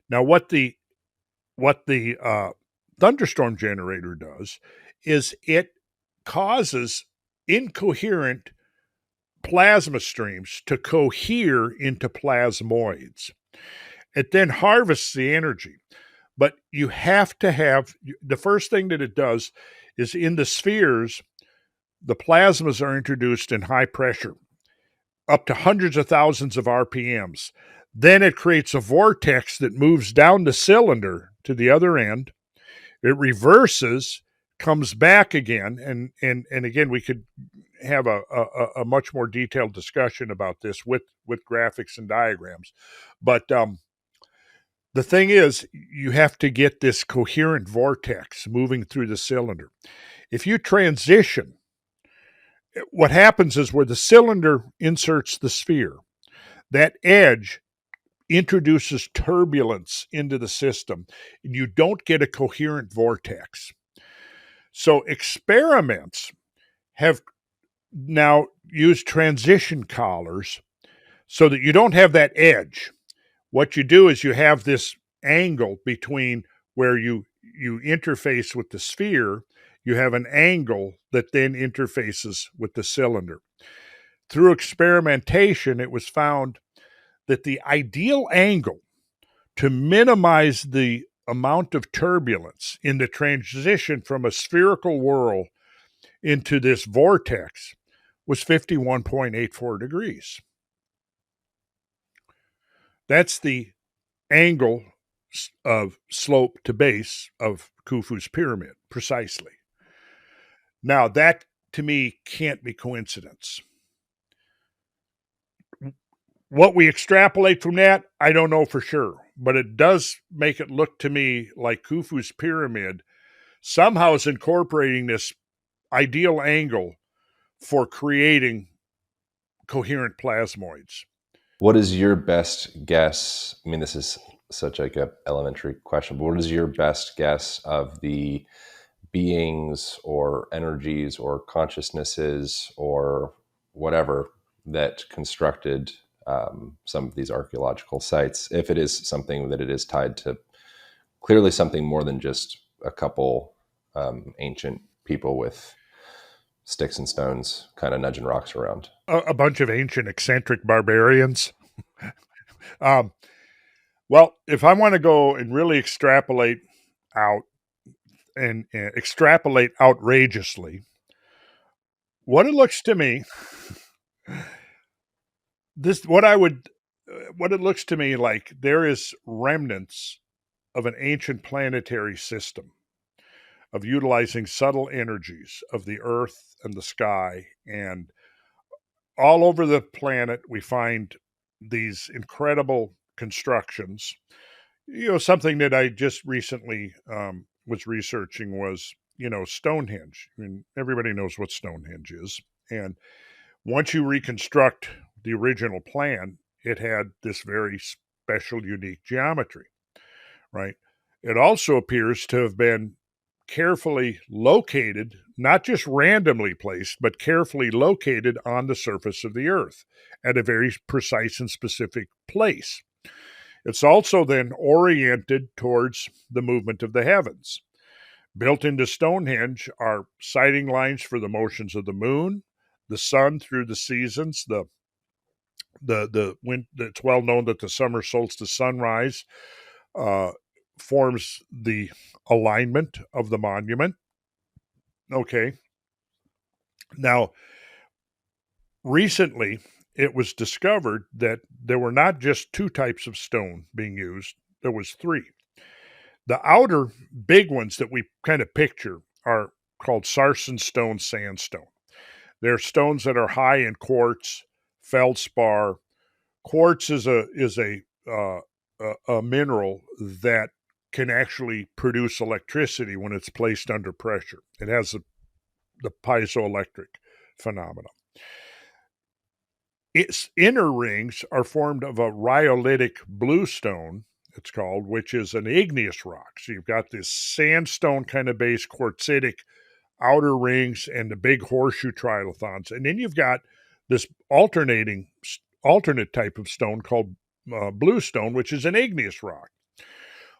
Now, what the thunderstorm generator does is it causes incoherent plasma streams to cohere into plasmoids. It then harvests the energy. But you have to have, the first thing that it does is in the spheres, the plasmas are introduced in high pressure, up to hundreds of thousands of RPMs. Then it creates a vortex that moves down the cylinder to the other end. It reverses, comes back again, and again, we could have a much more detailed discussion about this with graphics and diagrams. But the thing is, you have to get this coherent vortex moving through the cylinder. If you transition, what happens is where the cylinder inserts the sphere, that edge introduces turbulence into the system, and you don't get a coherent vortex. So experiments have now used transition collars so that you don't have that edge. What you do is you have this angle between where you interface with the sphere. You have an angle that then interfaces with the cylinder. Through experimentation, it was found that the ideal angle to minimize the amount of turbulence in the transition from a spherical whirl into this vortex was 51.84 degrees. That's the angle of slope to base of Khufu's pyramid, precisely. Now, that to me can't be coincidence. What we extrapolate from that, I don't know for sure, but it does make it look to me like Khufu's pyramid somehow is incorporating this ideal angle for creating coherent plasmoids. What is your best guess? I mean, this is such like a elementary question, but what is your best guess of the beings or energies or consciousnesses or whatever that constructed some of these archaeological sites, if it is something that it is tied to clearly something more than just a couple ancient people with sticks and stones kind of nudging rocks around? A bunch of ancient eccentric barbarians. Well, if I want to go and really extrapolate out and extrapolate outrageously, what it looks to me, what it looks to me like there is remnants of an ancient planetary system of utilizing subtle energies of the earth and the sky, and all over the planet we find these incredible constructions. Something that I just recently was researching was, Stonehenge. I mean, everybody knows what Stonehenge is. And once you reconstruct the original plan, it had this very special, unique geometry, right? It also appears to have been carefully located, not just randomly placed, but carefully located on the surface of the earth at a very precise and specific place. It's also then oriented towards the movement of the heavens. Built into Stonehenge are sighting lines for the motions of the moon, the sun through the seasons. It's well known that the summer solstice sunrise forms the alignment of the monument. Okay. Now, recently, it was discovered that there were not just two types of stone being used, there was three. The outer big ones that we kind of picture are called sarsen stone sandstone. They're stones that are high in quartz, feldspar. Quartz is a mineral that can actually produce electricity when it's placed under pressure. It has the piezoelectric phenomena. Its inner rings are formed of a rhyolitic bluestone, it's called, which is an igneous rock. So you've got this sandstone kind of base, quartzitic outer rings, and the big horseshoe trilithons. And then you've got this alternate type of stone called bluestone, which is an igneous rock.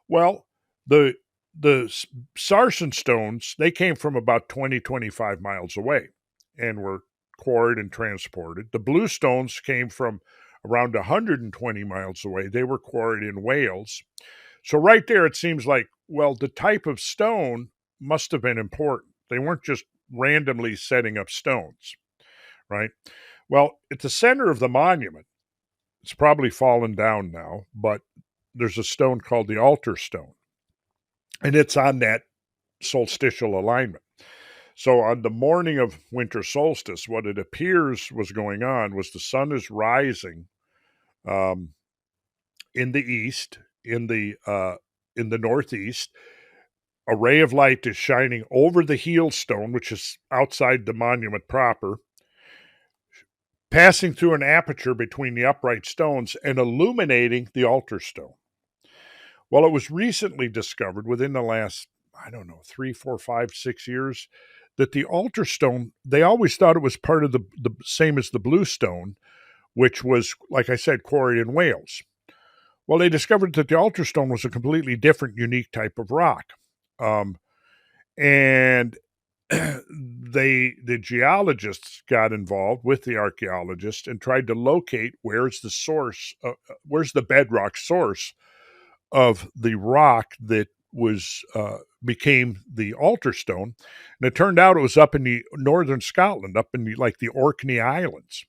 Well, the sarsen stones, they came from about 25 miles away and were quarried and transported. The bluestones came from around 120 miles away. They were quarried in Wales. So right there, it seems like, well, the type of stone must have been important. They weren't just randomly setting up stones, right? Well, at the center of the monument, it's probably fallen down now, but there's a stone called the altar stone, and it's on that solstitial alignment. So on the morning of winter solstice, what it appears was going on was the sun is rising in the east, in the northeast. A ray of light is shining over the heel stone, which is outside the monument proper, passing through an aperture between the upright stones and illuminating the altar stone. Well, it was recently discovered within the last, 3, 4, 5, 6 years, that the altar stone, they always thought it was part of the same as the bluestone, which was, like I said, quarried in Wales. Well, they discovered that the altar stone was a completely different, unique type of rock. And the geologists got involved with the archaeologists and tried to locate where's the bedrock source of the rock that became the altar stone. And it turned out it was up in the northern Scotland, up in the Orkney Islands.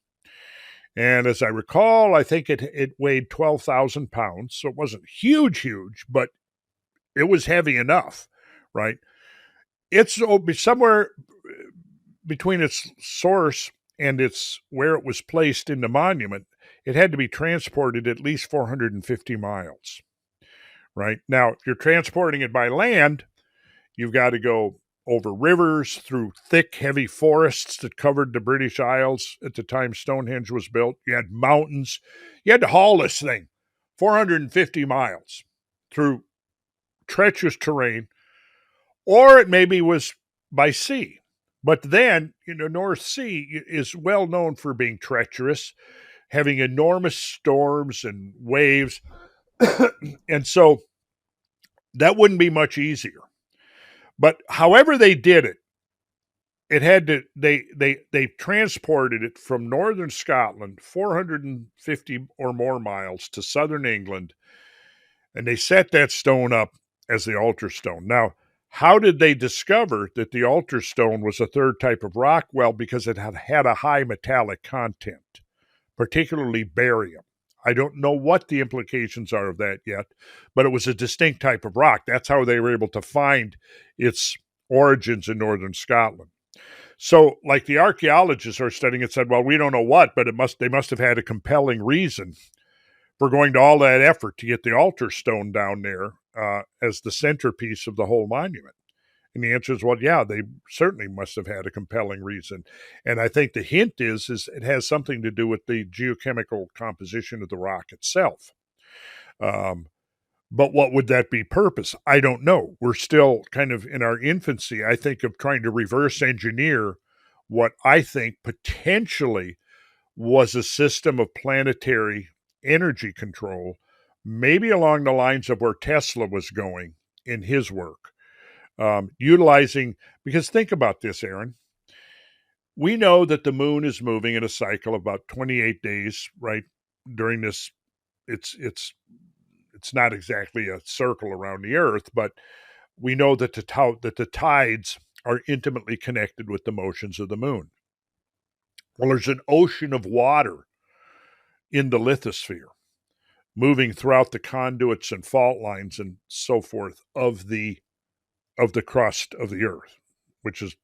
And as I recall, I think it weighed 12,000 pounds. So it wasn't huge, but it was heavy enough, right? It's somewhere between its source and where it was placed in the monument. It had to be transported at least 450 miles. Right? Now, if you're transporting it by land, you've got to go over rivers, through thick, heavy forests that covered the British Isles at the time Stonehenge was built. You had mountains. You had to haul this thing 450 miles through treacherous terrain, or it maybe was by sea. But then, North Sea is well known for being treacherous, having enormous storms and waves. And so that wouldn't be much easier. But however they did it, they transported it from northern Scotland, 450 or more miles, to southern England, and they set that stone up as the altar stone. Now, how did they discover that the altar stone was a third type of rock? Well, because it had a high metallic content, particularly barium. I don't know what the implications are of that yet, but it was a distinct type of rock. That's how they were able to find its origins in northern Scotland. So, like the archaeologists are studying it, said, well, we don't know what, but they must have had a compelling reason for going to all that effort to get the altar stone down there as the centerpiece of the whole monument. And the answer is, well, yeah, they certainly must have had a compelling reason. And I think the hint is it has something to do with the geochemical composition of the rock itself. But what would that be purpose? I don't know. We're still kind of in our infancy, I think, of trying to reverse engineer what I think potentially was a system of planetary energy control, maybe along the lines of where Tesla was going in his work. Utilizing, because think about this, Aaron, we know that the moon is moving in a cycle of about 28 days, right? During this, it's not exactly a circle around the Earth, but we know that the tides are intimately connected with the motions of the moon. Well, there's an ocean of water in the lithosphere, moving throughout the conduits and fault lines and so forth of the crust of the Earth, which is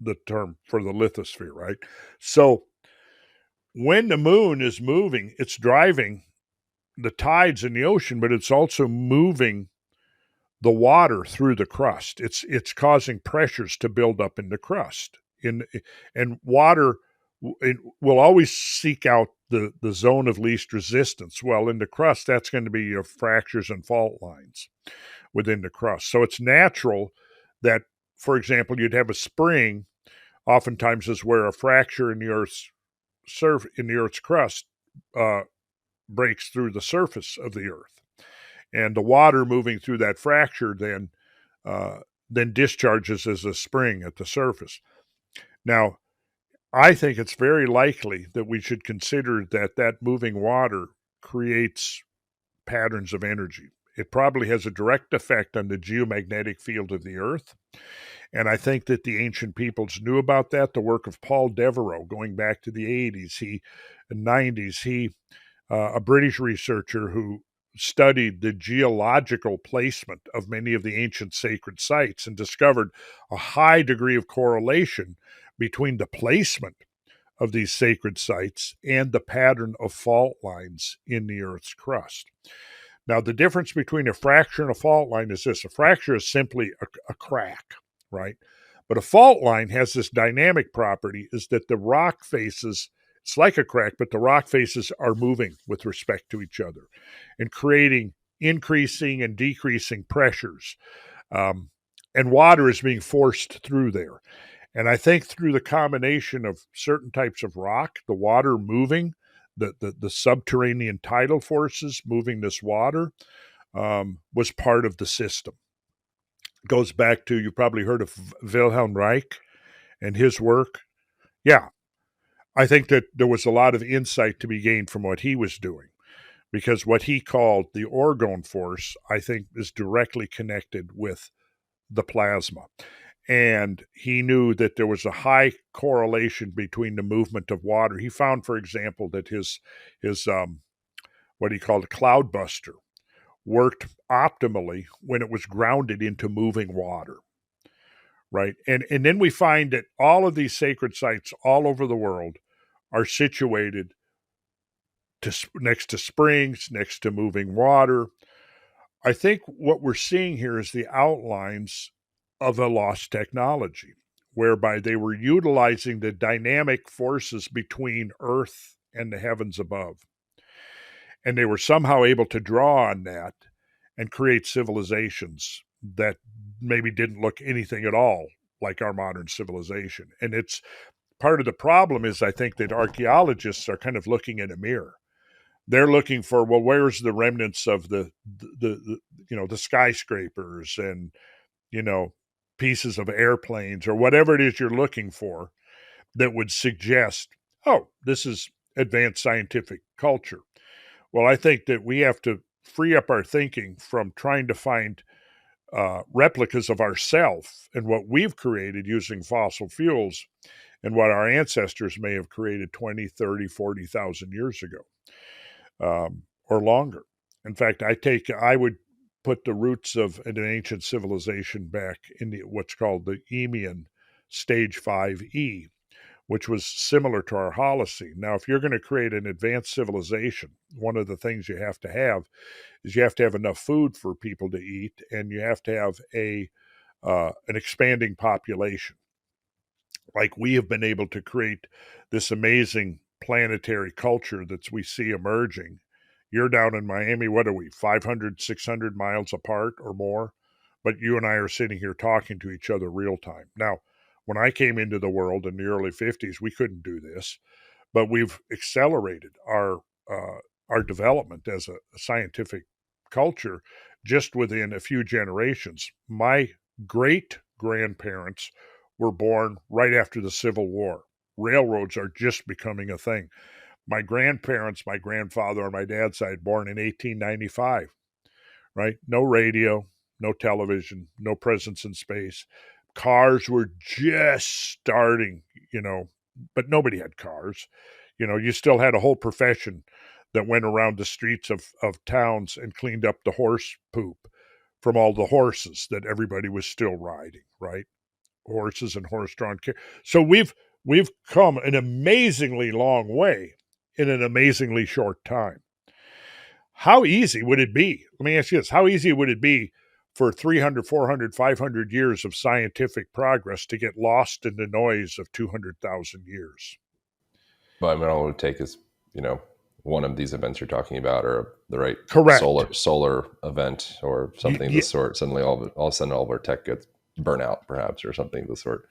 the term for the lithosphere, right? So when the moon is moving, it's driving the tides in the ocean, but it's also moving the water through the crust. It's causing pressures to build up in the crust. And water it will always seek out the zone of least resistance. Well, in the crust, that's going to be your fractures and fault lines within the crust. So it's natural that, for example, you'd have a spring. Oftentimes, is where a fracture in the Earth's crust uh, breaks through the surface of the Earth, and the water moving through that fracture uh, then discharges as a spring at the surface. Now, I think it's very likely that we should consider that moving water creates patterns of energy. It probably has a direct effect on the geomagnetic field of the Earth. And I think that the ancient peoples knew about that. The work of Paul Devereux, going back to the 80s, 90s, a British researcher who studied the geological placement of many of the ancient sacred sites and discovered a high degree of correlation between the placement of these sacred sites and the pattern of fault lines in the Earth's crust. Now, the difference between a fracture and a fault line is this: a fracture is simply a crack, right? But a fault line has this dynamic property is that the rock faces, it's like a crack, but the rock faces are moving with respect to each other and creating increasing and decreasing pressures. Um, and water is being forced through there. And I think through the combination of certain types of rock, the water moving, the subterranean tidal forces moving this water was part of the system. It goes back to, you probably heard of Wilhelm Reich and his work. Yeah, I think that there was a lot of insight to be gained from what he was doing, because what he called the orgone force, I think, is directly connected with the plasma. And he knew that there was a high correlation between the movement of water. He found, for example, that his what he called a cloudbuster worked optimally when it was grounded into moving water, right? And then we find that all of these sacred sites all over the world are situated next to springs, next to moving water. I think what we're seeing here is the outlines of a lost technology, whereby they were utilizing the dynamic forces between Earth and the heavens above. And they were somehow able to draw on that and create civilizations that maybe didn't look anything at all like our modern civilization. And it's part of the problem is, I think, that archaeologists are kind of looking in a mirror. They're looking for, well, where's the remnants of the skyscrapers and pieces of airplanes or whatever it is you're looking for that would suggest, oh, this is advanced scientific culture. Well, I think that we have to free up our thinking from trying to find replicas of ourself and what we've created using fossil fuels and what our ancestors may have created 20, 30, 40,000 years ago or longer. In fact, I would put the roots of an ancient civilization back in what's called the Eemian Stage 5E, which was similar to our Holocene. Now, if you're going to create an advanced civilization, one of the things you have to have is you have to have enough food for people to eat, and you have to have an expanding population. Like we have been able to create this amazing planetary culture that we see emerging. You're down in Miami, what are we, 500, 600 miles apart or more? But you and I are sitting here talking to each other real time. Now, when I came into the world in the early 50s, we couldn't do this, but we've accelerated our development as a scientific culture just within a few generations. My great grandparents were born right after the Civil War. railroads are just becoming a thing. My grandparents, my grandfather on my dad's side, born in 1895, right? No radio, no television, no presence in space. Cars were just starting, but nobody had cars. You still had a whole profession that went around the streets of towns and cleaned up the horse poop from all the horses that everybody was still riding, right? Horses and horse-drawn carriage. So we've come an amazingly long way in an amazingly short time. How easy would it be? Let me ask you this. How easy would it be for 300, 400, 500 years of scientific progress to get lost in the noise of 200,000 years? But I mean, all it would take is, one of these events you're talking about, or the right Correct. solar event, or something of the sort. Suddenly, all of a sudden, all of our tech gets burnt out, perhaps, or something of the sort.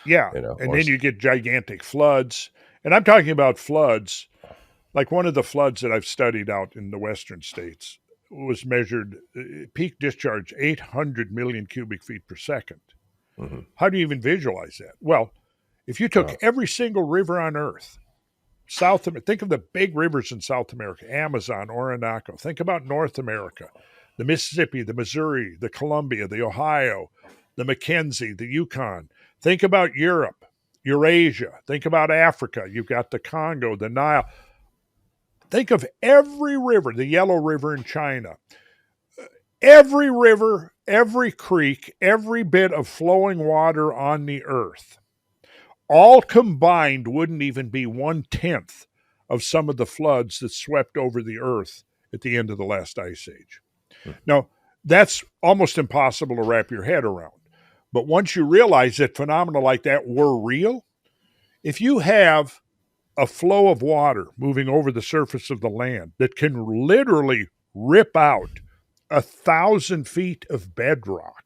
Yeah, and then you get gigantic floods. And I'm talking about floods, like one of the floods that I've studied out in the western states was measured peak discharge 800 million cubic feet per second. Mm-hmm. How do you even visualize that? Well, if you took every single river on Earth, think of the big rivers in South America, Amazon, Orinoco. Think about North America, the Mississippi, the Missouri, the Columbia, the Ohio, the Mackenzie, the Yukon. Think about Europe, Eurasia. Think about Africa. You've got the Congo, the Nile. Think of every river, the Yellow River in China. Every river, every creek, every bit of flowing water on the earth, all combined wouldn't even be 1/10 of some of the floods that swept over the earth at the end of the last ice age. Now, that's almost impossible to wrap your head around. But once you realize that phenomena like that were real, if you have a flow of water moving over the surface of the land that can literally rip out 1,000 feet of bedrock,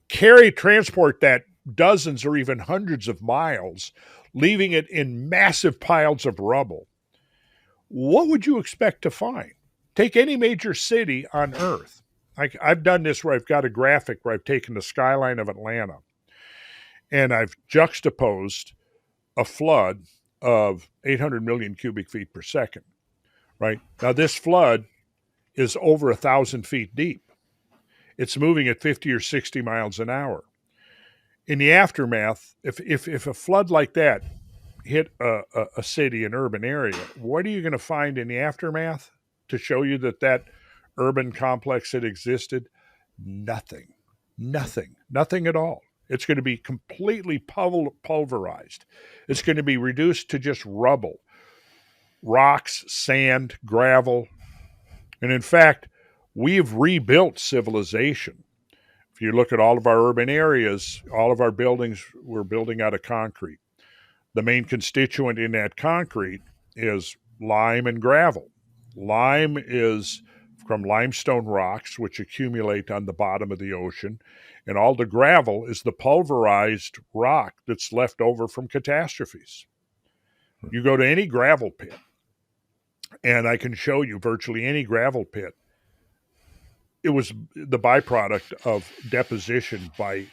transport that dozens or even hundreds of miles, leaving it in massive piles of rubble, what would you expect to find? Take any major city on Earth. I've done this where I've got a graphic where I've taken the skyline of Atlanta and I've juxtaposed a flood of 800 million cubic feet per second, right? Now, this flood is over 1,000 feet deep. It's moving at 50 or 60 miles an hour. In the aftermath, if a flood like that hit a city, an urban area, what are you going to find in the aftermath to show you that urban complex that existed? Nothing at all. It's going to be completely pulverized. It's going to be reduced to just rubble, rocks, sand, gravel. And in fact, we've rebuilt civilization. If you look at all of our urban areas, all of our buildings, we're building out of concrete. The main constituent in that concrete is lime and gravel. Lime is from limestone rocks, which accumulate on the bottom of the ocean, and all the gravel is the pulverized rock that's left over from catastrophes. You go to any gravel pit, and I can show you virtually any gravel pit. It was the byproduct of deposition by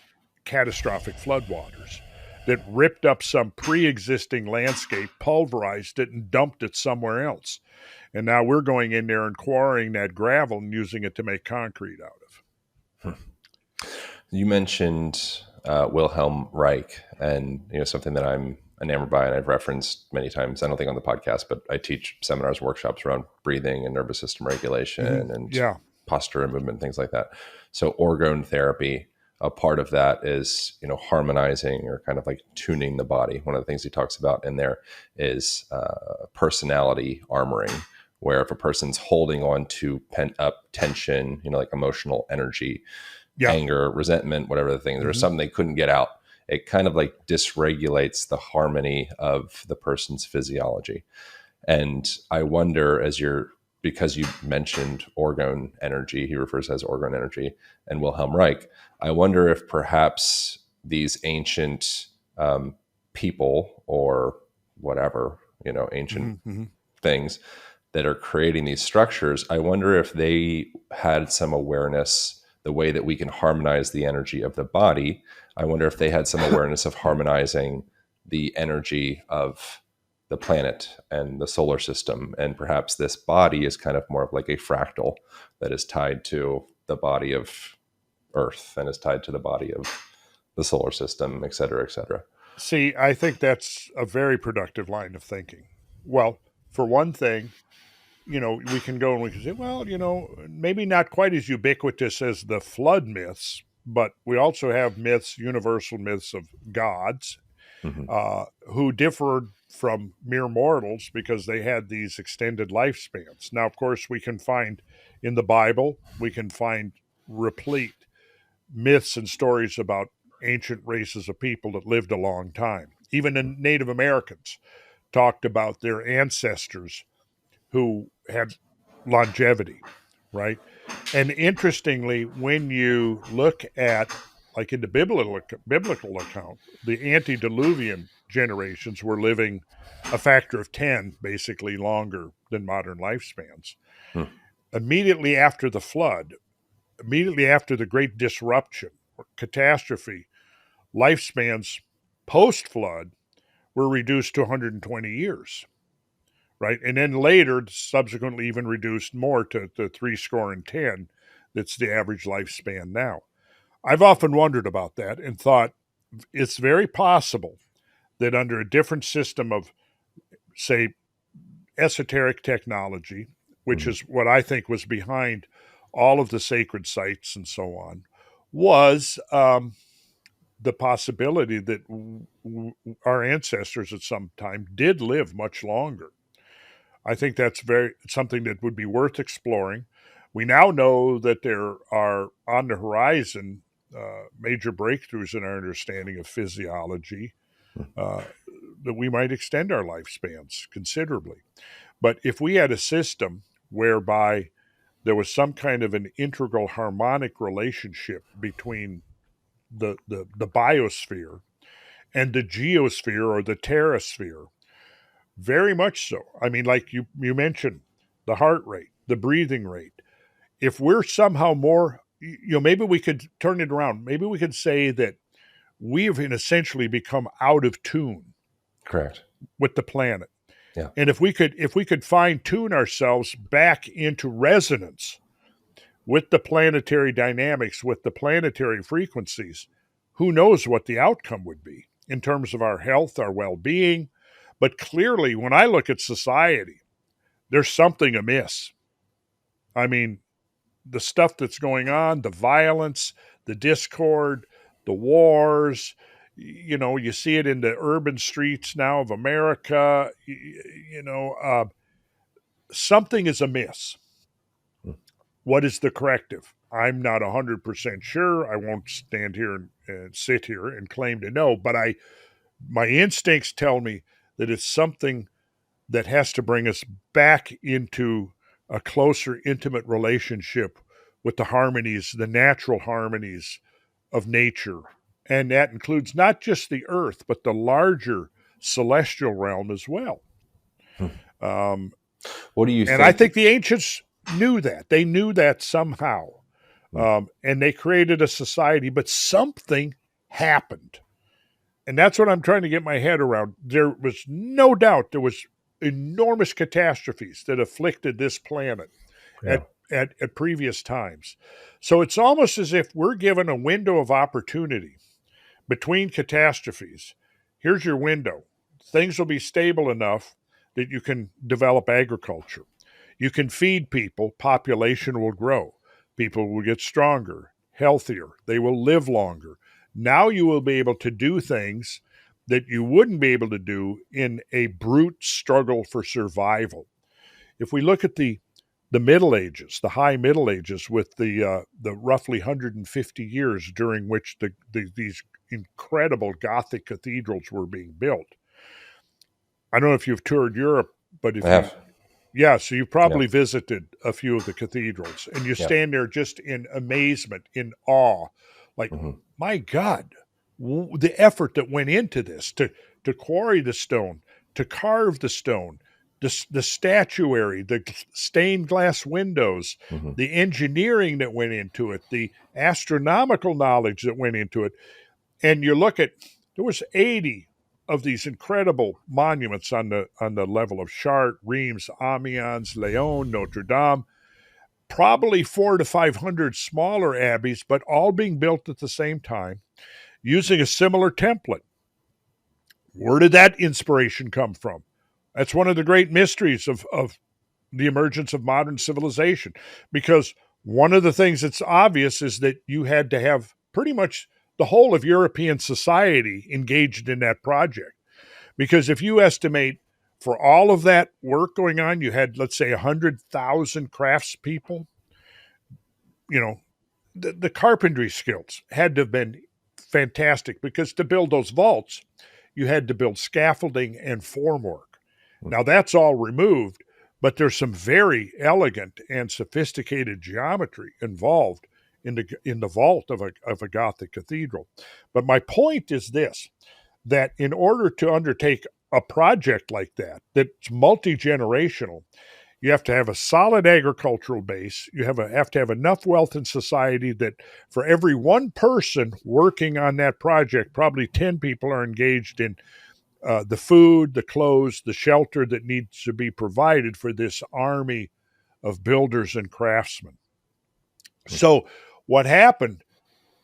catastrophic floodwaters that ripped up some pre-existing landscape, pulverized it, and dumped it somewhere else. And now we're going in there and quarrying that gravel and using it to make concrete out of. You mentioned Wilhelm Reich, and something that I'm enamored by, and I've referenced many times. I don't think on the podcast, but I teach seminars, workshops around breathing and nervous system regulation and posture and movement, things like that. So orgone therapy, a part of that is harmonizing or kind of like tuning the body. One of the things he talks about in there is personality armoring, where if a person's holding on to pent up tension, like emotional energy, anger, resentment, whatever the thing, there's something they couldn't get out. It kind of like dysregulates the harmony of the person's physiology. And I wonder, because you mentioned orgone energy, he refers to as orgone energy, and Wilhelm Reich, I wonder if perhaps these ancient people or whatever, ancient things that are creating these structures, I wonder if they had some awareness, the way that we can harmonize the energy of the body. I wonder if they had some awareness of harmonizing the energy of the planet and the solar system. And perhaps this body is kind of more of like a fractal that is tied to the body of Earth and is tied to the body of the solar system, et cetera, et cetera. See, I think that's a very productive line of thinking. Well, for one thing, we can go and we can say, well, maybe not quite as ubiquitous as the flood myths, but we also have myths, universal myths of gods Mm-hmm. who differed from mere mortals because they had these extended lifespans. Now, of course, we can find in the Bible, we can find replete myths and stories about ancient races of people that lived a long time. Even the Native Americans talked about their ancestors who had longevity, right? And interestingly, when you look at, like in the biblical account, the antediluvian generations were living a factor of 10, basically longer than modern lifespans. Hmm. Immediately after the flood, immediately after the great disruption or catastrophe, lifespans post flood were reduced to 120 years, right? And then later, subsequently, even reduced more to 70. That's the average lifespan now. I've often wondered about that and thought it's very possible that under a different system of, say, esoteric technology, which Mm-hmm. is what I think was behind all of the sacred sites and so on, was the possibility that our ancestors at some time did live much longer. I think that's something that would be worth exploring. We now know that there are on the horizon major breakthroughs in our understanding of physiology uh, that we might extend our lifespans considerably. But if we had a system whereby there was some kind of an integral harmonic relationship between the biosphere and the geosphere or the terrasphere, very much so. I mean, like you mentioned, the heart rate, the breathing rate. If we're somehow more, maybe we could turn it around. Maybe we could say that we've essentially become out of tune Correct. with the planet. Yeah. And if we could fine tune ourselves back into resonance with the planetary dynamics, with the planetary frequencies, who knows what the outcome would be in terms of our health, our well-being. But clearly, when I look at society, there's something amiss. I mean, the stuff that's going on, the violence, the discord, the wars, you see it in the urban streets now of America. Something is amiss. Hmm. What is the corrective? I'm not 100% sure. I won't stand here and sit here and claim to know, but my instincts tell me that it's something that has to bring us back into a closer, intimate relationship with the harmonies, the natural harmonies of nature. And that includes not just the earth, but the larger celestial realm as well. Hmm. Um, What do you and I think? think the ancients knew that. They knew that somehow. Hmm. And they created a society, but something happened. And that's what I'm trying to get my head around. There was no doubt there was enormous catastrophes that afflicted this planet Yeah. at previous times. So it's almost as if we're given a window of opportunity between catastrophes. Here's your window. Things will be stable enough that you can develop agriculture. You can feed people, population will grow. People will get stronger, healthier, they will live longer. Now you will be able to do things that you wouldn't be able to do in a brute struggle for survival. If we look at the Middle Ages, the High Middle Ages, with the roughly 150 years during which these incredible Gothic cathedrals were being built. I don't know if you've toured Europe, but I have. yeah, so you Yeah. probably visited a few of the cathedrals, and you Yeah. stand there just in amazement, in awe, like, Hmm. my God, the effort that went into this to quarry the stone, to carve the stone, the statuary, the stained glass windows, Hmm. the engineering that went into it, the astronomical knowledge that went into it. And you look at, there was 80 of these incredible monuments on the level of Chartres, Reims, Amiens, Lyon, Notre Dame, probably 400 to 500 smaller abbeys, but all being built at the same time using a similar template. Where did that inspiration come from? That's one of the great mysteries of the emergence of modern civilization, because one of the things that's obvious is that you had to have pretty much the whole of European society engaged in that project. Because if you estimate for all of that work going on, you had, let's say, 100,000 craftspeople, you know, the carpentry skills had to have been fantastic, because to build those vaults, you had to build scaffolding and formwork. Now that's all removed, but there's some very elegant and sophisticated geometry involved in the vault of a Gothic cathedral. But my point is this, that in order to undertake a project like that, that's multi-generational, you have to have a solid agricultural base. You have to have enough wealth in society that for every one person working on that project, probably 10 people are engaged in the food, the clothes, the shelter that needs to be provided for this army of builders and craftsmen. So what happened?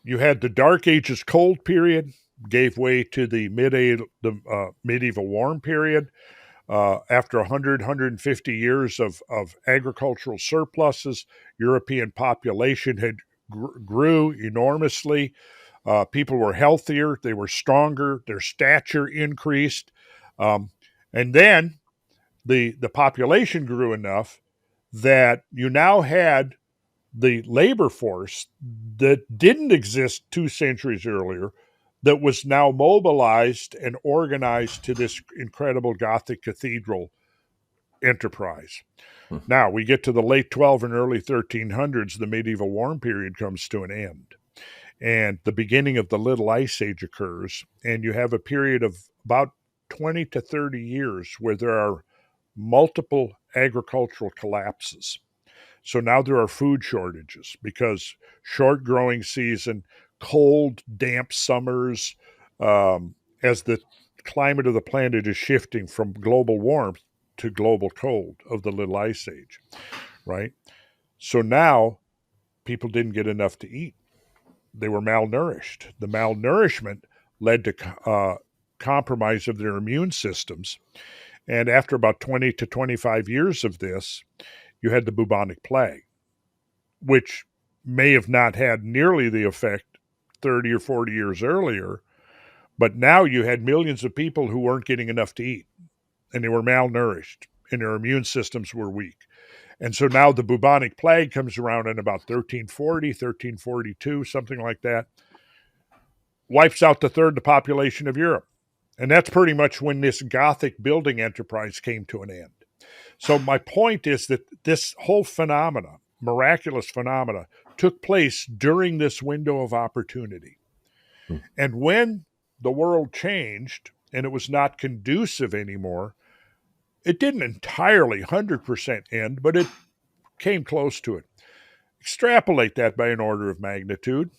You had the Dark Ages cold period, gave way to the medieval warm period. After 150 years of agricultural surpluses, European population had grew enormously. People were healthier, they were stronger, their stature increased. And then the population grew enough that you now had the labor force that didn't exist 2 centuries earlier, that was now mobilized and organized to this incredible Gothic cathedral enterprise. Now we get to the late 12 and early 1300s, the medieval warm period comes to an end, and the beginning of the Little Ice Age occurs, and you have a period of about 20 to 30 years where there are multiple agricultural collapses. So now there are food shortages because short growing season, cold, damp summers, as the climate of the planet is shifting from global warmth to global cold of the Little Ice Age, right? So now people didn't get enough to eat. They were malnourished. The malnourishment led to compromise of their immune systems. And after about 20 to 25 years of this, you had the bubonic plague, which may have not had nearly the effect 30 or 40 years earlier, but now you had millions of people who weren't getting enough to eat, and they were malnourished, and their immune systems were weak. And so now the bubonic plague comes around in about 1340, 1342, something like that, wipes out the third of the population of Europe. And that's pretty much when this Gothic building enterprise came to an end. So my point is that this whole phenomena, miraculous phenomena, took place during this window of opportunity. And when the world changed and it was not conducive anymore, it didn't entirely 100% end, but it came close to it. Extrapolate that by an order of magnitude,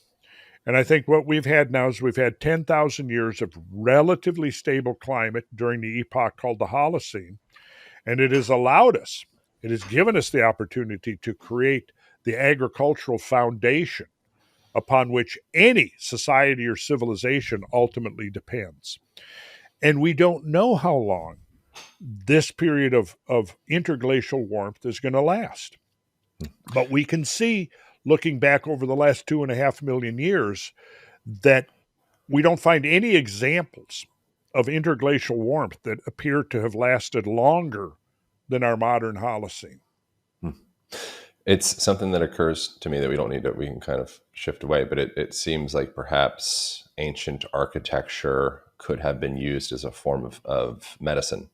and I think what we've had now is we've had 10,000 years of relatively stable climate during the epoch called the Holocene, and it has allowed us, it has given us the opportunity to create the agricultural foundation upon which any society or civilization ultimately depends. And we don't know how long this period of interglacial warmth is going to last. But we can see, looking back over the last 2.5 million years, that we don't find any examples of interglacial warmth that appear to have lasted longer than our modern Holocene. It's something that occurs to me that we can kind of shift away, but it seems like perhaps ancient architecture could have been used as a form of medicine.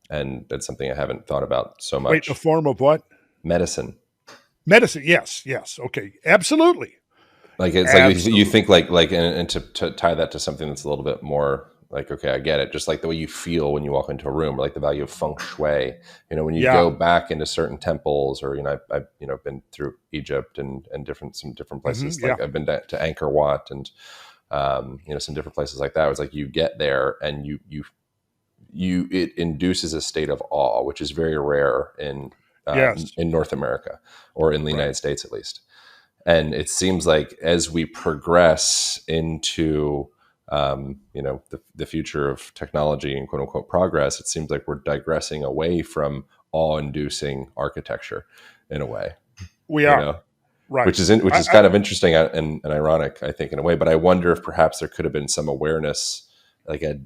And that's something I haven't thought about so much. Wait, a form of what? Medicine. Medicine, yes. Okay, absolutely. Like it's absolutely. Like you think like and to tie that to something that's a little bit more like, okay, I get it. Just like the way you feel when you walk into a room, or like the value of feng shui. When you go back into certain temples, or I've been through Egypt and some different places. Like I've been to Angkor Wat, and some different places like that. It was like you get there and it induces a state of awe, which is very rare Yes. in North America, or in the Right. United States at least. And it seems like as we progress into the future of technology and quote unquote progress, it seems like we're digressing away from awe-inducing architecture in a way, We you are. know, Right. which is I kind of interesting and ironic, I think, in a way. But I wonder if perhaps there could have been some awareness, like a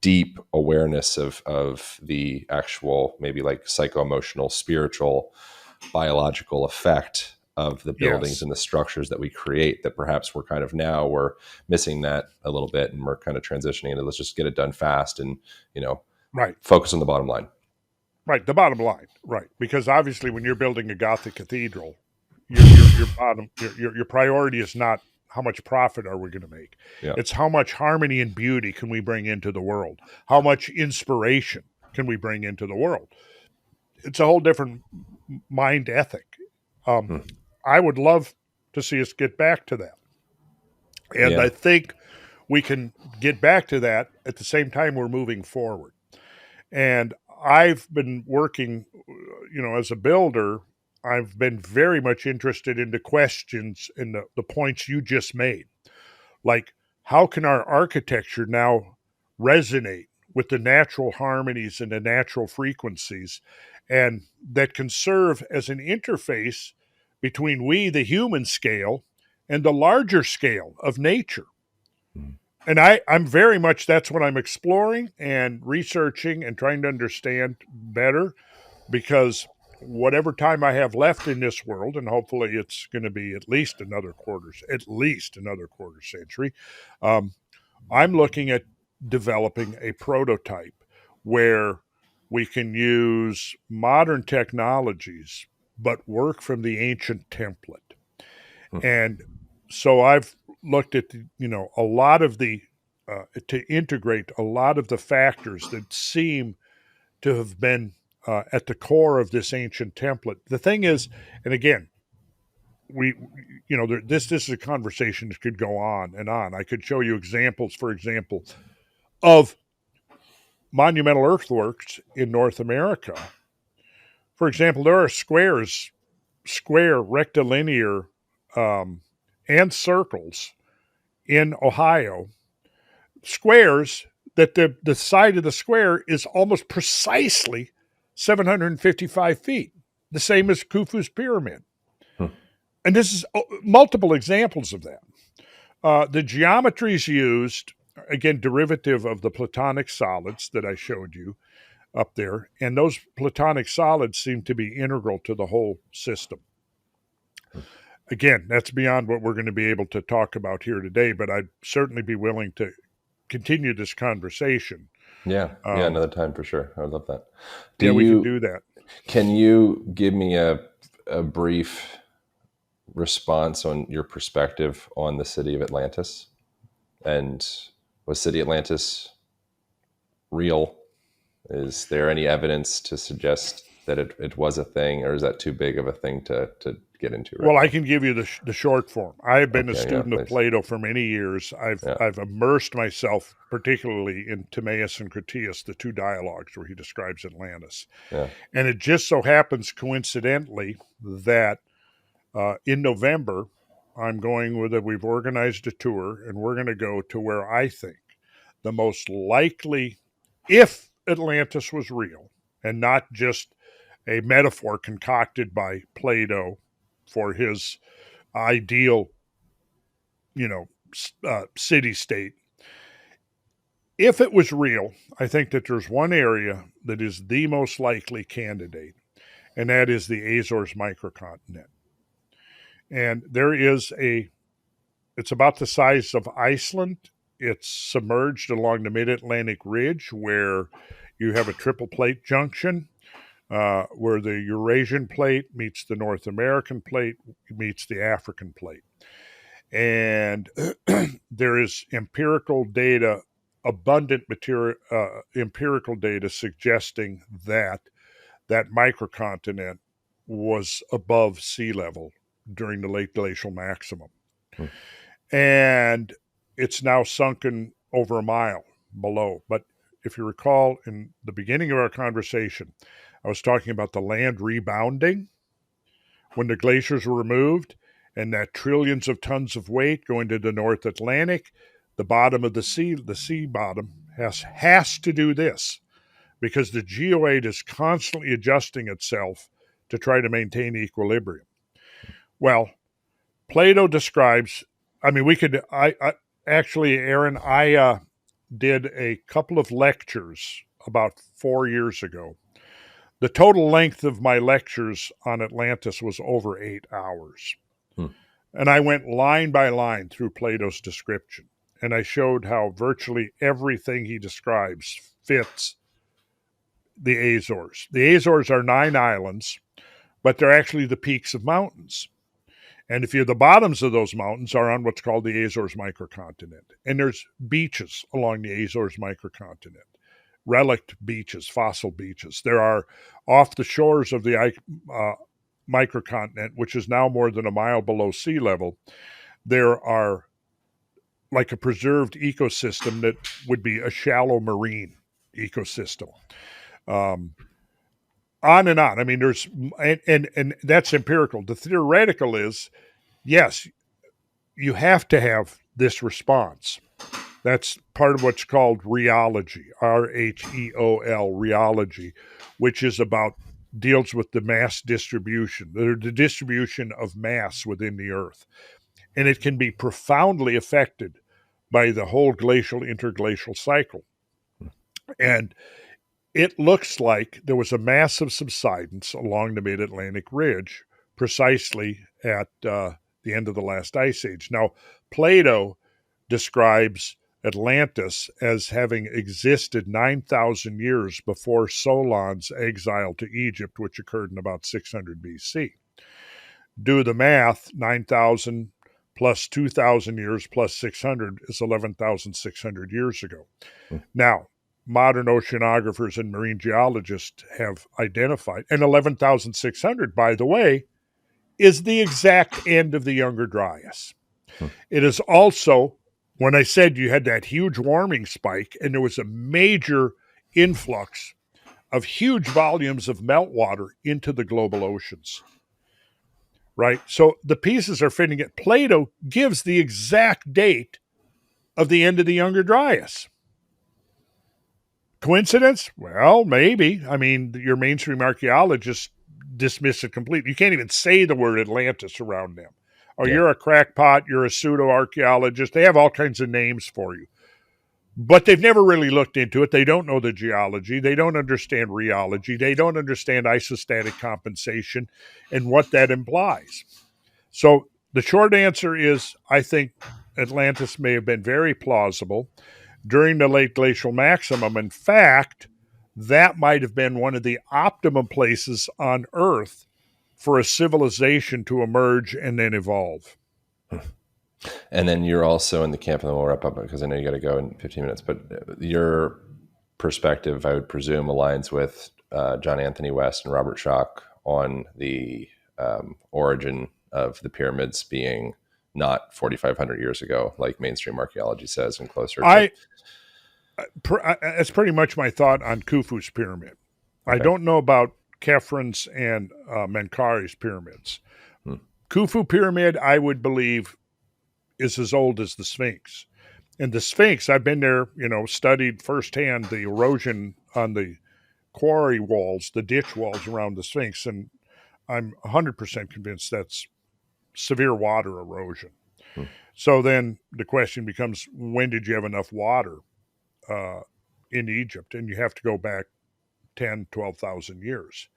deep awareness of the actual, maybe like psycho-emotional, spiritual, biological effect of the buildings yes. and the structures that we create, that perhaps we're missing that a little bit, and we're kind of transitioning into, let's just get it done fast and Right. focus on the bottom line. Right. The bottom line. Right. Because obviously when you're building a Gothic cathedral, your priority is not how much profit are we going to make. Yeah. It's how much harmony and beauty can we bring into the world? How much inspiration can we bring into the world? It's a whole different mind ethic. Um, Hmm. I would love to see us get back to that. And Yeah. I think we can get back to that at the same time we're moving forward. And I've been working, as a builder, I've been very much interested in the questions and the points you just made. Like, how can our architecture now resonate with the natural harmonies and the natural frequencies, and that can serve as an interface between we, the human scale, and the larger scale of nature? Hmm. And I'm very much, that's what I'm exploring and researching and trying to understand better, because whatever time I have left in this world, and hopefully it's going to be at least another quarter century, um, I'm looking at developing a prototype where we can use modern technologies but work from the ancient template. Hmm. And so I've looked at a lot of the to integrate a lot of the factors that seem to have been at the core of this ancient template. The thing is, and again, we this is a conversation that could go on and on. I could show you examples, for example, of monumental earthworks in North America. For example, there are square, rectilinear, um, and circles in Ohio, squares that the side of the square is almost precisely 755 feet, the same as Khufu's pyramid. Hmm. And this is multiple examples of that. The geometries used, again, derivative of the platonic solids that I showed you up there, and those platonic solids seem to be integral to the whole system. Again, that's beyond what we're going to be able to talk about here today, but I'd certainly be willing to continue this conversation. Yeah. Yeah. Um, Another time for sure. I would love that. Do yeah, we can you, do that. can you give me a brief response on your perspective on the city of Atlantis? And was City Atlantis real? Is there any evidence to suggest that it was a thing, or is that too big of a thing to get into right Well, I now? can give you the short form. I have been a Okay, yeah, student of please. Plato for many years. Yeah, I've immersed myself particularly in Timaeus and Critias, the two dialogues where he describes Atlantis. yeah. And it just so happens coincidentally that in November, we've organized a tour, and we're going to go to where I think the most likely, if Atlantis was real and not just a metaphor concocted by Plato for his ideal, city state. If it was real, I think that there's one area that is the most likely candidate, and that is the Azores microcontinent. And it's about the size of Iceland. It's submerged along the mid Atlantic ridge where you have a triple plate junction, where the Eurasian plate meets the North American plate, meets the African plate. And there is empirical data suggesting that that microcontinent was above sea level during the late glacial maximum. Hmm. And it's now sunken over a mile below. But if you recall, in the beginning of our conversation, I was talking about the land rebounding when the glaciers were removed, and that trillions of tons of weight going to the North Atlantic, the bottom of the sea bottom has to do this because the geoid is constantly adjusting itself to try to maintain equilibrium. Well, Plato describes, I mean, we could, I actually, Aaron, I did a couple of lectures about 4 years ago. The total length of my lectures on Atlantis was over 8 hours. Hmm. And I went line by line through Plato's description. And I showed how virtually everything he describes fits the Azores. The Azores are 9 islands, but they're actually the peaks of mountains. And if you're the bottoms of those mountains are on what's called the Azores microcontinent. And there's beaches along the Azores microcontinent, relict beaches, fossil beaches. There are off the shores of the microcontinent, which is now more than a mile below sea level, there are like a preserved ecosystem that would be a shallow marine ecosystem. On and on. I mean, there's and that's empirical. The theoretical is, yes, you have to have this response. That's part of what's called rheology, RHEOL, rheology, which is about deals with the mass distribution, the distribution of mass within the Earth. And it can be profoundly affected by the whole glacial interglacial cycle. And it looks like there was a massive subsidence along the mid-Atlantic ridge precisely at the end of the last ice age. Now, Plato describes Atlantis as having existed 9,000 years before Solon's exile to Egypt, which occurred in about 600 BC. Do the math, 9,000 plus 2,000 years plus 600 is 11,600 years ago. Now, modern oceanographers and marine geologists have identified, and 11,600, by the way, is the exact end of the Younger Dryas. It is also, when I said you had that huge warming spike and there was a major influx of huge volumes of meltwater into the global oceans, right? So the pieces are fitting it. Plato gives the exact date of the end of the Younger Dryas. Coincidence? Well, maybe. I mean, your mainstream archaeologists dismiss it completely. You can't even say the word Atlantis around them. Oh, yeah. You're a crackpot. You're a pseudo-archaeologist. They have all kinds of names for you. But they've never really looked into it. They don't know the geology. They don't understand rheology. They don't understand isostatic compensation and what that implies. So the short answer is I think Atlantis may have been very plausible during the late glacial maximum. In fact, that might have been one of the optimum places on Earth for a civilization to emerge and then evolve. And then you're also in the camp, and then we'll wrap up because I know you got to go in 15 minutes, but your perspective, I would presume, aligns with John Anthony West and Robert Schoch on the origin of the pyramids being not 4,500 years ago, like mainstream archaeology says, and closer to... That's pretty much my thought on Khufu's pyramid. Okay. I don't know about Khephrun's and Menkauri's pyramids. Khufu pyramid, I would believe, is as old as the Sphinx. And the Sphinx, I've been there, studied firsthand the erosion on the quarry walls, the ditch walls around the Sphinx, and I'm 100% convinced that's severe water erosion. So then the question becomes, when did you have enough water in Egypt? And you have to go back 10, 12,000 years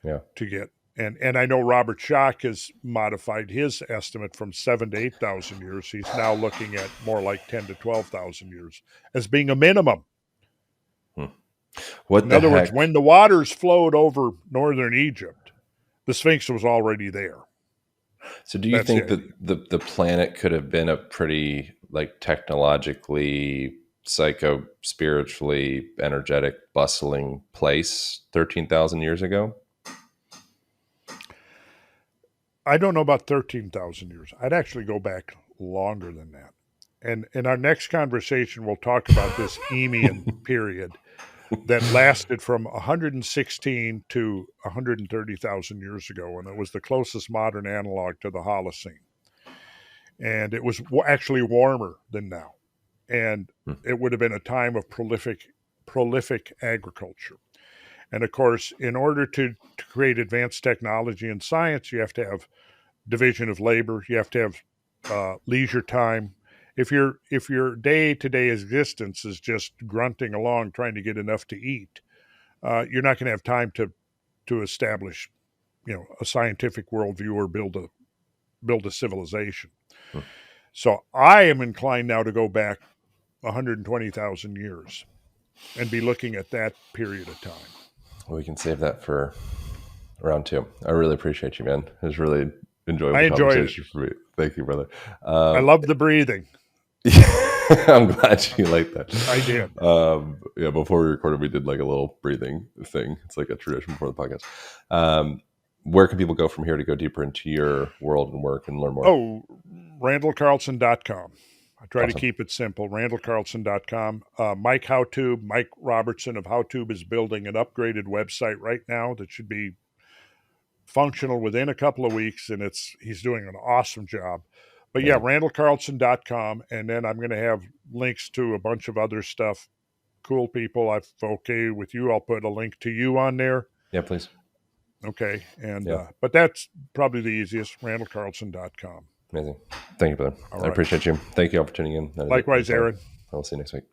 to get. And I know Robert Schoch has modified his estimate from 7,000 to 8,000 years. He's now looking at more like 10 to 12,000 years as being a minimum. In other words, when the waters flowed over northern Egypt, the Sphinx was already there. So do you think that the planet could have been a pretty technologically, psycho-spiritually, energetic, bustling place 13,000 years ago? I don't know about 13,000 years. I'd actually go back longer than that. And in our next conversation, we'll talk about this Eemian period that lasted from 116 to 130,000 years ago, and it was the closest modern analog to the Holocene. And it was actually warmer than now, and it would have been a time of prolific agriculture. And of course, in order to create advanced technology and science, you have to have division of labor. You have to have leisure time. If your day to day existence is just grunting along trying to get enough to eat, you're not going to have time to establish, a scientific worldview or build a civilization. So I am inclined now to go back 120,000 years and be looking at that period of time. We can save that for round two. I really appreciate you, man. It was really enjoyable I enjoyed conversation for me. Thank you, brother. I love the breathing. I'm glad you like that. I did. Yeah, before we recorded, we did like a little breathing thing. It's like a tradition before the podcast. Where can people go from here to go deeper into your world and work and learn more? Oh, randallcarlson.com. I try Awesome. to keep it simple. randallcarlson.com. Mike Howtube, Mike Robertson of Howtube is building an upgraded website right now that should be functional within a couple of weeks, and he's doing an awesome job. But yeah, randallcarlson.com, and then I'm going to have links to a bunch of other stuff. Cool people. If okay with you, I'll put a link to you on there. Yeah, please. Okay, and but that's probably the easiest, randallcarlson.com. Amazing. Thank you, brother. All I right. appreciate you. Thank you all for tuning in. Likewise, Aaron. I'll see you next week.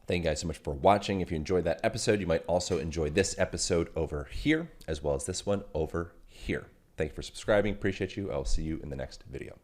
Thank you guys so much for watching. If you enjoyed that episode, you might also enjoy this episode over here, as well as this one over here. Thank you for subscribing. Appreciate you. I'll see you in the next video.